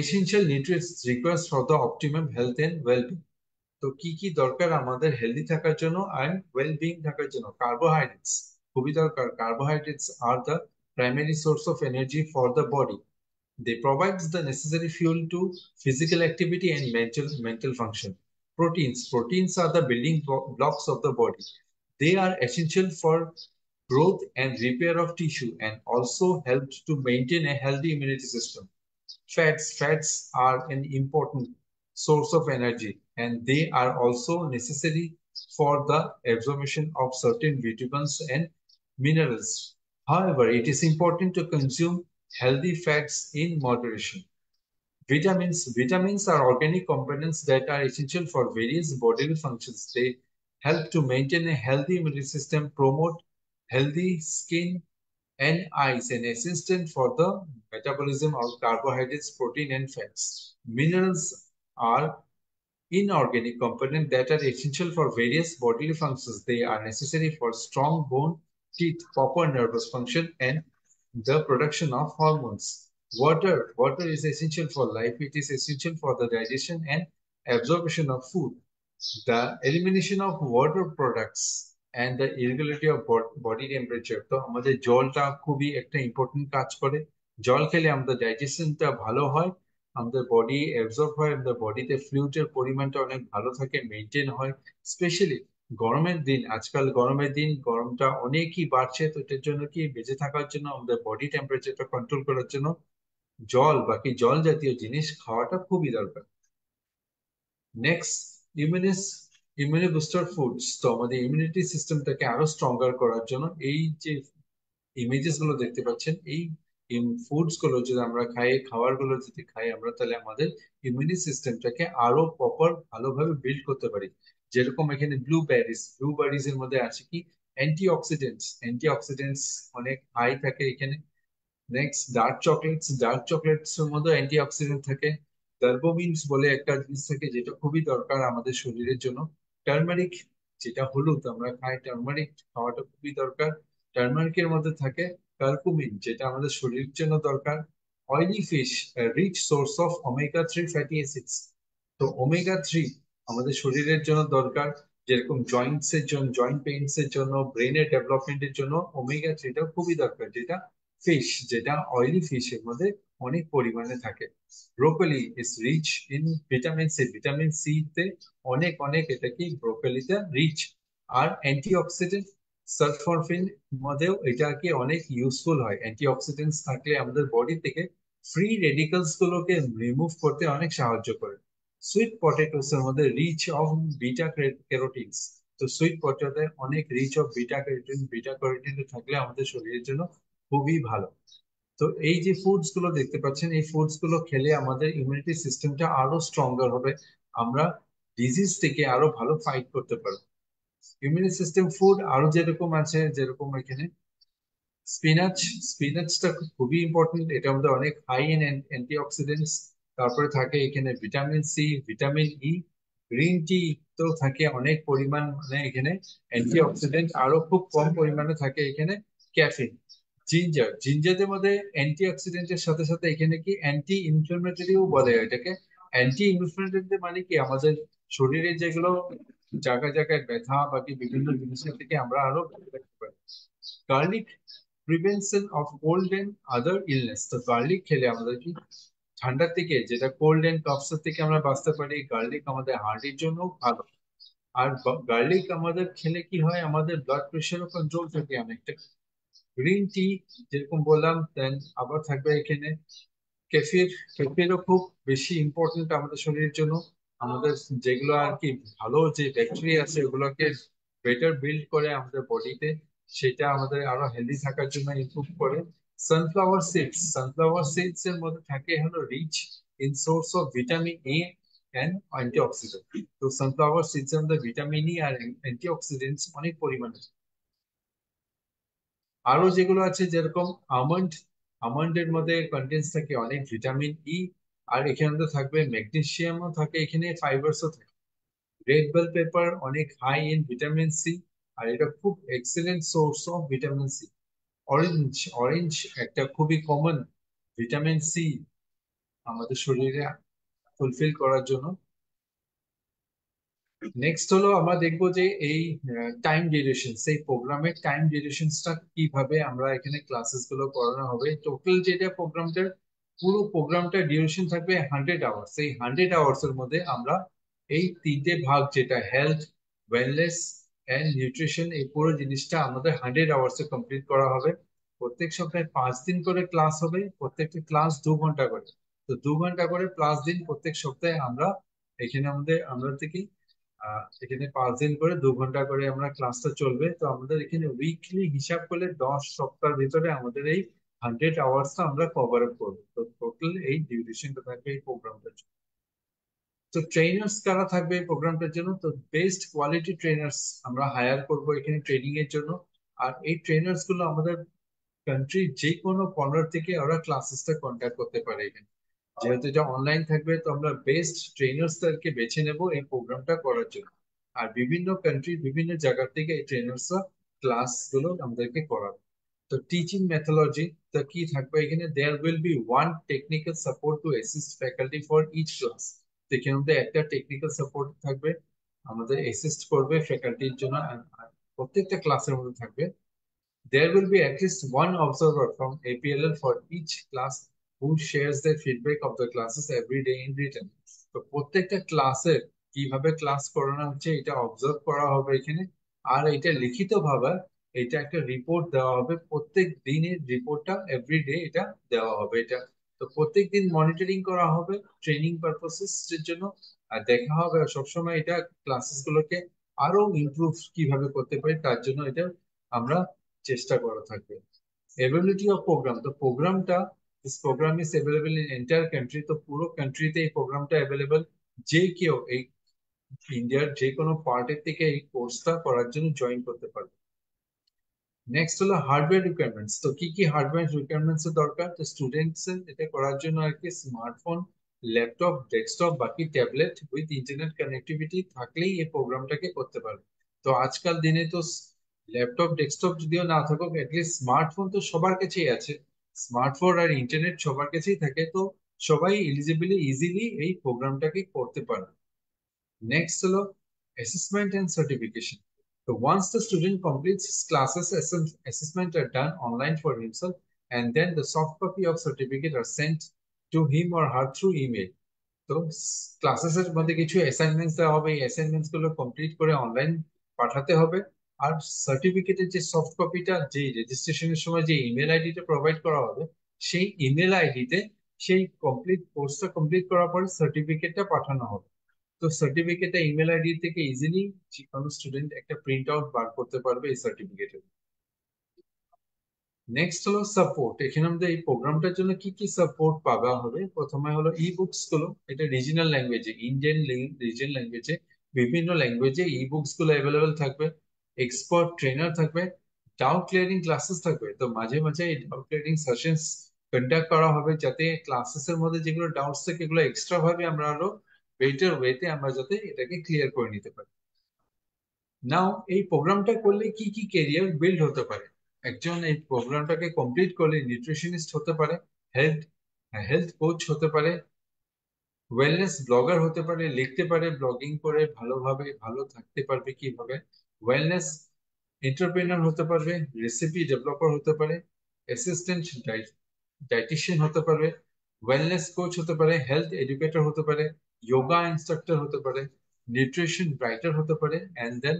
essential nutrients requires for the optimum health and wellbeing? তো কি কি দরকার আমাদের হেলদি থাকার জন্য এন্ড ওয়েল বিং থাকার জন্য? কার্বোহাইড্রেটস খুবই দরকার। Carbohydrates are the primary source of energy for the body. They provide the necessary fuel to physical activity and mental function. Proteins are the building blocks of the body. They are essential for growth and repair of tissue and also help to maintain a healthy immunity system. Fats are an important source of energy and they are also necessary for the absorption of certain vitamins and minerals. However, it is important to consume healthy fats in moderation. Vitamins are organic components that are essential for various bodily functions. They help to maintain a healthy immune system, promote healthy skin and eyes, and assistant for the metabolism of carbohydrates, protein, and fats. Minerals are inorganic components that are essential for various bodily functions. They are necessary for strong bone, teeth, proper nervous function, and the production of hormones. Water is essential for life. It is essential for the digestion and absorption of food. The elimination of water products and the irregularity of body temperature, তো আমাদের জলটা খুবই একটা ইম্পর্টেন্ট কাজ করে। জল খেলে আমাদের ডাইজেশনটা ভালো হয়, আমাদের বডি অ্যাবজর্ব হয়, আমাদের বডিতে ফ্লুইডের পরিমাণটা অনেক ভালো থাকে, মেনটেন হয়। স্পেশালি গরমের দিন, আজকাল গরমের দিন, গরমটা অনেকই বাড়ছে, তো এটার জন্য কি বেঁচে থাকার জন্য আমাদের বডি টেম্পারেচারটা কন্ট্রোল করার জন্য জল বাকি জল জাতীয় জিনিস খাওয়াটা খুবই দরকার। নেক্সট, ইমিউনি বুস্টার ফুডস, তো আমাদের ইমিউনিটি সিস্টেমটাকে আরো স্ট্রঙ্গার করার জন্য এই যে ইমেজেস গুলো দেখতে পাচ্ছেন, এই ফুডস গুলো যদি আমরা খাই, খাবার গুলো যদি খাই আমরা, তাহলে আমাদের ইমিউনি সিস্টেমটাকে আরো প্রপার ভালোভাবে বিল্ড করতে পারি। যেরকম এখানে ব্লুবেরিজ এর মধ্যে আছে কি অ্যান্টিঅক্সিডেন্টস অনেক হাই থাকে এখানে। নেক্সট, ডার্ক চকলেটস এর মধ্যে অ্যান্টিঅক্সিডেন্ট থাকে। টার্বোমিনস বলে একটা জিনিস থাকে যেটা খুবই দরকার আমাদের শরীরের জন্য। টার্মারিক, যেটা হলুদ আমরা খাই, টার্মারিক খাওয়াটা খুবই দরকার। টার্মারিকের মধ্যে থাকে কার্কুমিন, যেটা আমাদের শরীরের জন্য দরকার। Oily fish, rich source of omega 3 fatty acids, তো ওমেগা 3 আমাদের শরীরের জন্য দরকার। যেরকম জয়েন্ট পেইনস এর জন্য, ব্রেনের ডেভেলপমেন্টের জন্য ওমেগা 3টা খুবই দরকার, যেটা ফিশ, যেটা অয়েলি ফিশের মধ্যে অনেক পরিমাণে থাকে। Broccoli is rich in vitamin C তে অনেক অনেক এটা কি ব্রোকলিতে রিচ। আর অ্যান্টিঅক্সিডেন্ট সালফরফিন মধ্যেও এটা কি অনেক ইউজফুল হয়। অ্যান্টিঅক্সিডেন্টস থাকলে আমাদের বডি থেকে ফ্রি রেডিকালস গুলোকে রিমুভ করতে অনেক সাহায্য করে। সুইট পটেটোস এর মধ্যে রিচ অফ বিটা ক্যারোটিনস, তো সুইট পটেটোতে অনেক রিচ অফ বিটা ক্যারোটিন থাকলে আমাদের শরীরের জন্য খুবই ভালো। তো এই যে ফুডস গুলো দেখতে পাচ্ছেন, এই ফুডস গুলো খেলে আমাদের ইমিউনিটি সিস্টেমটা আরো স্ট্রঙ্গার হবে, আমরা ডিজিজ থেকে আরো ভালো ফাইট করতে পারবো। ইমিউনি সিস্টেম ফুড আরো যেরকম আছে, যেরকম এখানে স্পিনাচ, স্পিনাচটা খুবই ইম্পর্টেন্ট, এটার মধ্যে অনেক হাই ইন অ্যান্টিঅক্সিডেন্টস। তারপরে থাকে এখানে vitamin C, vitamin E. Green tea তো থাকে অনেক পরিমাণ, মানে এখানে অ্যান্টিঅক্সিডেন্ট, আরো খুব কম পরিমাণে থাকে এখানে ক্যাফিন। জিঞ্জারের মধ্যে অ্যান্টিঅক্সিডেন্টের সাথে সাথে এখানে কি অ্যান্টি ইনফ্লামেটরিও বলে এটাকে। অ্যান্টি ইনফ্লামেটরি মানে কি আমাদের শরীরে যেগুলো জায়গায় জায়গায় ব্যথা বাকি বিভিন্ন জিনিসের থেকে আমরা আরো ভালো রাখতে পারি। Garlic prevention of cold and other illness, তো গার্লিক খেলে আমাদের কি ঠান্ডার থেকে, যেটা কোল্ড এন্ড কফসের থেকে আমরা বাঁচতে পারি। গার্লিক আমাদের হার্টের জন্য ভালো। আর গার্লিক আমাদের খেলে কি হয়, আমাদের ব্লাড প্রেশারও কন্ট্রোল থাকে অনেকটা। গ্রিন টি যেরকম বললাম, দেন আবার থাকবে এখানে কেফির। কেফিরও খুব বেশি ইম্পর্টেন্ট আমাদের শরীরের জন্য। আমাদের যেগুলো আর কি ভালো যে ব্যাকটেরিয়া আছে ওগুলোকে বেটার বিল্ড করে আমাদের বডিতে, সেটা আমাদের আরো হেলদি থাকার জন্য ইমপ্রুভ করে। সানফ্লাওয়ার সিডস এর মধ্যে থাকে হলো rich in source of vitamin A and antioxidant. তো সানফ্লাওয়ার সিডস এর মধ্যে ভিটামিন ই আর অ্যান্টিঅক্সিডেন্টস অনেক পরিমাণে। আরো যেগুলো আছে যেরকম আমন্ড, আমন্ডের মধ্যে কন্টেন্টস থাকে অনেক ভিটামিন ই। আর এখানে তো থাকবে ম্যাগনেসিয়ামও থাকে, এখানে ফাইবারসও থাকে। রেড বেল পেপার অনেক হাই ইন ভিটামিন সি, আর এটা খুব excellent source of vitamin C. Orange, orange একটা খুবই কমন ভিটামিন সি আমাদের শরীরে ফুলফিল করার জন্য। নেক্সট হলো আমরা দেখবো যে এই টাইম ডিউরেশন, সেই প্রোগ্রামের টাইম ডিউরেশনসটা কিভাবে আমরা এখানে ক্লাসেস গুলো করানো হবে। টোটাল যেটা প্রোগ্রামটার, পুরো প্রোগ্রামটা ডিউরেশন থাকবে 100 আওয়ার্স। এই 100 আওয়ার্স এর মধ্যে আমরা এই তিনটে ভাগ, যেটা হেলথ, ওয়েলনেস এন্ড নিউট্রিশন, এই পুরো জিনিসটা আমাদের 100 আওয়ার্সে কমপ্লিট করা হবে। প্রত্যেক সপ্তাহে 5 দিন করে ক্লাস হবে, প্রত্যেকটা ক্লাস 2 ঘন্টা করে। তো 2 ঘন্টা করে প্লাস দিন প্রত্যেক সপ্তাহে আমরা এখানে আমাদের আমরা থেকে এখানে 5 দিন করে 2 ঘন্টা করে আমরা ক্লাসটা চলবে। তো আমাদের এখানে উইকলি হিসাব করলে 10 সপ্তাহের ভিতরে আমাদের এই 100 আওয়ার্সটা আমরা কভার আপ করবো। তো টোটাল এই ডিউরেশনটা থাকবে এই প্রোগ্রামটার জন্য। তো ট্রেনার্স কারা থাকবে এই প্রোগ্রামটার জন্য, তো বেস্ট কোয়ালিটি ট্রেনার্স আমরা হায়ার করব এখানে ট্রেনিং এর জন্য। আর এই ট্রেনার্স গুলো আমাদের কান্ট্রির যে কোনো কর্নার থেকে ওরা ক্লাসেসটা কন্ডাক্ট করতে পারে এখানে। যেহেতু এটা অনলাইন থাকবে, তো আমরা বেস্ট ট্রেনার্সদেরকে বেছে নেব এই প্রোগ্রামটা করার জন্য। আর বিভিন্ন কান্ট্রি বিভিন্ন জায়গা থেকে এই ট্রেনার্সরা ক্লাস গুলো আমাদেরকে করাবে। তো টিচিং মেথোলজি তা কি থাকবে এখানে, there will be one technical support to assist faculty for each class. তো এখানে মধ্যে একটা টেকনিক্যাল সাপোর্ট থাকবে, আমাদের অ্যাসিস্ট করবে ফ্যাকাল্টির জন্য। আর প্রত্যেকটা ক্লাসের মধ্যে থাকবে there will be at least one observer from APLL for each class who shares their feedback of the classes every day in written. তো প্রত্যেকটা ক্লাসের কিভাবে ক্লাস করানো হচ্ছে এটা অবজার্ভ করা হবে এখানে। আর এটা লিখিত ভাবে এটা একটা রিপোর্ট দেওয়া হবে, প্রত্যেক দিনের রিপোর্টটা এভরিডে এটা দেওয়া হবে এটা। তো প্রত্যেক দিন মনিটরিং করা হবে ট্রেনিং পারপোসেস এর জন্য। আর দেখা হবে সবসময় এটা ক্লাসেস গুলোকে আরো ইমপ্রুভ কিভাবে করতে পারি তার জন্য এটা আমরা চেষ্টা করা থাকবে। এবিলিটি অফ প্রোগ্রাম, তো প্রোগ্রামটা, this programme is available in entire country. তো পুরো কান্ট্রিতে এই প্রোগ্রামটা অ্যাভেলেবল, যে কেউ এই ইন্ডিয়ার যে কোনো পার্টের থেকে এই কোর্সটা করার জন্য জয়েন করতে পারবে। নেক্সট হলো হার্ডওয়্যার রিকোয়ারমেন্টস, তো কি কি হার্ডওয়্যার রিকোয়ারমেন্টস এর দরকার। তো স্টুডেন্টস এটা করার জন্য আর কি স্মার্টফোন, ল্যাপটপ, ডেস্কটপ বাকি ট্যাবলেট উইথ ইন্টারনেট কানেক্টিভিটি থাকলেই এই প্রোগ্রামটাকে করতে পারবে। তো আজকাল দিনে তো ল্যাপটপ ডেস্কটপ যদিও না থাকুক, অ্যাটলিস্ট স্মার্টফোন তো সবার কাছেই আছে। স্মার্টফোন আর ইন্টারনেট সবার কাছেই থাকে, তো সবাই এলিজিবলি ইজিলি এই প্রোগ্রামটাকে করতে পারবে। Next holo assessment and certification. So once the student completes his classes, assessment are done online for himself, and then the soft copy of certificate are sent to him or her through email. তো ক্লাসেসের মধ্যে কিছু অ্যাসাইনমেন্টস দেওয়া হবে, এই অ্যাসাইনমেন্টস গুলো কমপ্লিট করে অনলাইন পাঠাতে হবে। আর সার্টিফিকেটের যে সফট কপিটা, যে রেজিস্ট্রেশনের সময় যে ইমেল আইডিটা প্রোভাইড করা হবে, সেই ইমেল আইডিতে সেই কমপ্লিট কোর্সটা কমপ্লিট করার পরে সার্টিফিকেটটা পাঠানো হবে। তো সার্টিফিকেটটা ইমেল আইডি থেকে ইজিলি যে কোনো স্টুডেন্ট একটা প্রিন্ট আউট বার করতে পারবে এই সার্টিফিকেটের। নেক্সট হলো সাপোর্ট। এখানে আমাদের এই প্রোগ্রামটার জন্য কি কি সাপোর্ট পাওয়া হবে, প্রথমে হলো ই বুকস গুলো, এটা রিজিনাল ল্যাঙ্গুয়েজে, ইন্ডিয়ান রিজিয়ন ল্যাঙ্গুয়েজে, বিভিন্ন ল্যাঙ্গুয়েজে ই বুকস গুলো অ্যাভেলেবেল থাকবে। এক্সপার্ট ট্রেনার থাকবে। ডাউট ক্লিয়ারিং ক্লাসেস থাকবে, তো মাঝে মাঝে এই ডাউট ক্লিয়ারিং সেশনস কন্ডাক্ট করা হবে, যাতে ক্লাসেস এর মধ্যে যেগুলো ডাউটস থাকে এগুলো এক্সট্রা ভাবে আমরা আরো বেটার ওয়েতে আমরা যাতে এটাকে ক্লিয়ার করে নিতে পারি। নাও এই প্রোগ্রামটা করলে কি কি ক্যারিয়ার বিল্ড হতে পারে। একজন এই প্রোগ্রামটাকে কমপ্লিট করলে নিউট্রিশনিস্ট হতে পারে, হেলথ হেলথ কোচ হতে পারে, ওয়েলনেস ব্লগার হতে পারে, লিখতে পারে, ব্লগিং করে ভালোভাবে ভালো থাকতে পারবে কিভাবে, ওয়েলনেস এন্টারপ্রেনার হতে পারবে, রেসিপি ডেভেলপার হতে পারে, অ্যাসিস্ট্যান্ট ডাইটিশিয়ান হতে পারবে, ওয়েলনেস কোচ হতে পারে, হেলথ এডুকেটর হতে পারে, যোগা ইনস্ট্রাক্টর হতে পারে, নিউট্রিশন রাইটার হতে পারে, এন্ড দেন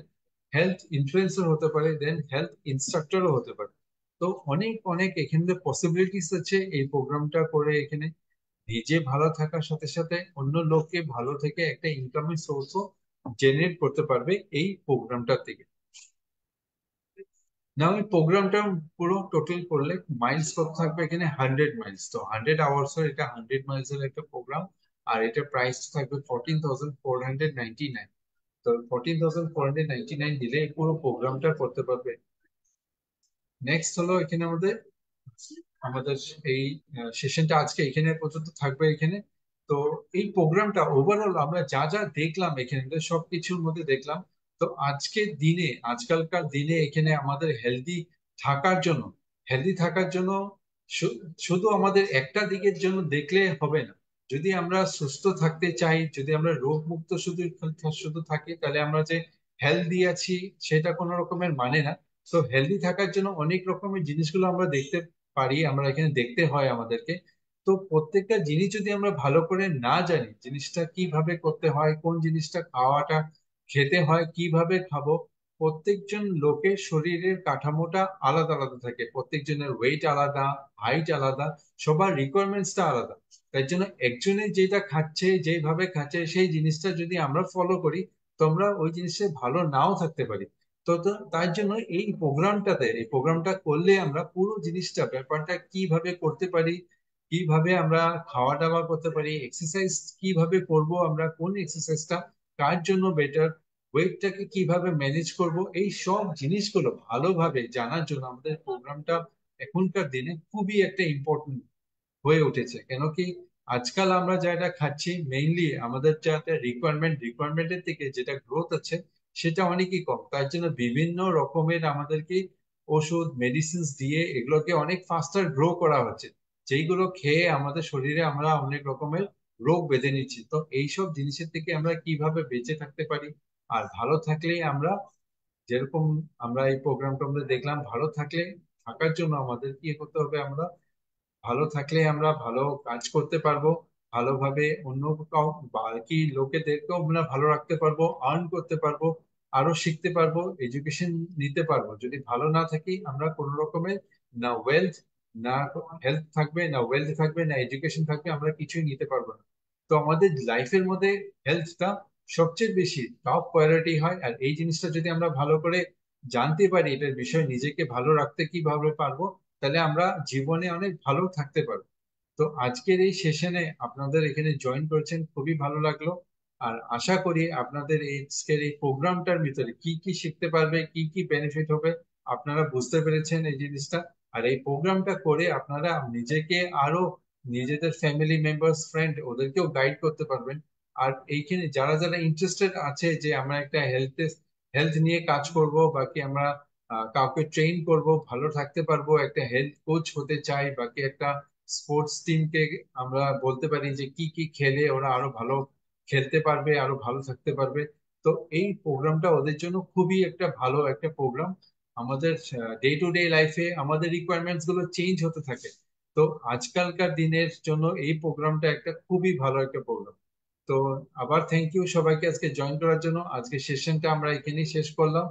হেলথ ইনফ্লুয়েন্সার হতে পারে, দেন হেলথ ইনস্ট্রাক্টরও হতে পারে। তো অনেক অনেক এখানে পসিবিলিটিস আছে এই প্রোগ্রামটা করে। এখানে নিজে ভালো থাকার সাথে সাথে অন্য লোককে ভালো থেকে একটা ইনকামের সোর্সও জেনারেট করতে পারবে এই প্রোগ্রামটা থেকে। না, ওই প্রোগ্রামটা পুরো টোটাল করলে মাইলস কত থাকবে, এখানে 100 মাইলস, তো 100 আওয়ার্স এর এটা 100 মাইলস এর একটা প্রোগ্রাম। আর এটা প্রাইস থাকবে 14,499। তো 14,499 দিলে এই পুরো প্রোগ্রামটা করতে পারবে। নেক্সট হলো এখানে আমাদের আমাদের এই সেশনটা আজকে এখানে পর্যন্ত থাকবে এখানে। তো এই প্রোগ্রামটা ওভারঅল আমরা যা যা দেখলাম এখানে সবকিছুর মধ্যে দেখলাম। তো আজকের দিনে, আজকালকার দিনে এখানে আমাদের হেলদি থাকার জন্য শুধু আমাদের একটা দিকের জন্য দেখলে হবে না। যদি আমরা সুস্থ থাকতে চাই, যদি আমরা রোগ মুক্ত শুধু শুধু থাকি, তাহলে আমরা যে হেলদি আছি সেটা কোনো রকমের মানে না। তো হেলদি থাকার জন্য অনেক রকমের জিনিসগুলো আমরা দেখতে পারি, আমরা এখানে দেখতে হয় আমাদেরকে। তো প্রত্যেকটা জিনিস যদি আমরা ভালো করে না জানি জিনিসটা কিভাবে করতে হয়, কোন জিনিসটা খাওয়াটা খেতে হয়, কিভাবে খাবো, প্রত্যেকজন লোকের শরীরের কাঠামোটা আলাদা আলাদা থাকে, প্রত্যেকজনের ওয়েট আলাদা, হাইট আলাদা, সবার রিকোয়ারমেন্টসটা আলাদা। তাই জন্য একজনে যেটা খাচ্ছে, যেভাবে খাচ্ছে সেই জিনিসটা যদি আমরা ফলো করি, তো আমরা ওই জিনিসে ভালো নাও থাকতে পারি। তো তার জন্য এই প্রোগ্রামটা করলে আমরা পুরো জিনিসটা ব্যাপারটা কিভাবে করতে পারি, কিভাবে আমরা খাওয়া দাওয়া করতে পারি, এক্সারসাইজ কিভাবে করব, আমরা কোন এক্সারসাইজটা কার জন্য বেটার, ওয়েটটাকে কিভাবে ম্যানেজ করব, এই সব জিনিসগুলো ভালোভাবে জানার জন্য আমাদের প্রোগ্রামটা এখনকার দিনে খুবই একটা ইম্পর্টেন্ট হয়ে উঠেছে। কেন কি আজকাল আমরা যেটা খাচ্ছি মেইনলি আমাদের যেটা রিকোয়ারমেন্টের থেকে যেটা গ্রোথ আছে সেটা অনেকই কম। তার জন্য বিভিন্ন রকমের আমাদেরকে ওষুধ মেডিসিন দিয়ে এগুলোকে অনেক ফাস্টার গ্রো করা হচ্ছে, যেইগুলো খেয়ে আমাদের শরীরে আমরা অনেক রকমের রোগ বেঁধে নিচ্ছি। তো এইসব জিনিসের থেকে আমরা কিভাবে বেঁচে থাকতে পারি, আর ভালো থাকলেই আমরা যেরকম আমরা এই প্রোগ্রামটা আমরা দেখলাম, ভালো থাকার জন্য আমাদের কি করতে হবে, আমরা ভালো থাকলে আমরা ভালো কাজ করতে পারবো, ভালোভাবে অন্য বাকি লোকেদেরকেও আমরা ভালো রাখতে পারবো, আর্ন করতে পারবো, আরো শিখতে পারবো, এডুকেশন নিতে পারবো। যদি ভালো না থাকি আমরা কোনো রকমের না ওয়েলথ, না হেলথ থাকবে, না ওয়েলথ থাকবে, না এডুকেশন থাকবে, আমরা কিছুই নিতে পারবো না। তো আমাদের লাইফের মধ্যে হেলথটা সবচেয়ে বেশি টপ প্রায়োরিটি হয়। আর এই জিনিসটা যদি আমরা ভালো করে জানতে পারি এটার বিষয়ে, নিজেকে ভালো রাখতে কিভাবে পারবো, তাহলে আমরা জীবনে অনেক ভালো থাকতে পারবো। তো আজকের এই সেশনে আপনাদের এখানে জয়েন করেছেন খুবই ভালো লাগলো। আর আশা করি আপনাদের আজকের এই প্রোগ্রামটার ভিতরে কি কি শিখতে পারবে, কি কি বেনিফিট হবে আপনারা বুঝতে পেরেছেন এই জিনিসটা। আর এই প্রোগ্রামটা করে আপনারা নিজেকে আরো, নিজেদের ফ্যামিলি মেম্বার্স, ফ্রেন্ড, ওদেরকেও গাইড করতে পারবেন। আর এইখানে যারা যারা ইন্টারেস্টেড আছে যে আমরা একটা হেলথ নিয়ে কাজ করব, বাকি আমরা কাউকে ট্রেন করব, ভালো থাকতে পারবো, একটা হেলথ কোচ হতে চাই, বাকি একটা স্পোর্টস টিমকে আমরা বলতে পারি যে কি কি খেলে ওরা আরো ভালো খেলতে পারবে, আরো ভালো থাকতে পারবে। তো এই প্রোগ্রামটা ওদের জন্য খুবই একটা ভালো একটা প্রোগ্রাম। আমাদের ডে টু ডে লাইফে আমাদের রিকোয়ারমেন্টস গুলো চেঞ্জ হতে থাকে। তো আজকালকার দিনের জন্য এই প্রোগ্রামটা একটা খুবই ভালো একটা প্রোগ্রাম। তো আবার থ্যাংক ইউ সবাইকে আজকে জয়েন করার জন্য। আজকে সেশনটা আমরা এখানেই শেষ করলাম।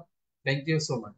Thank you so much.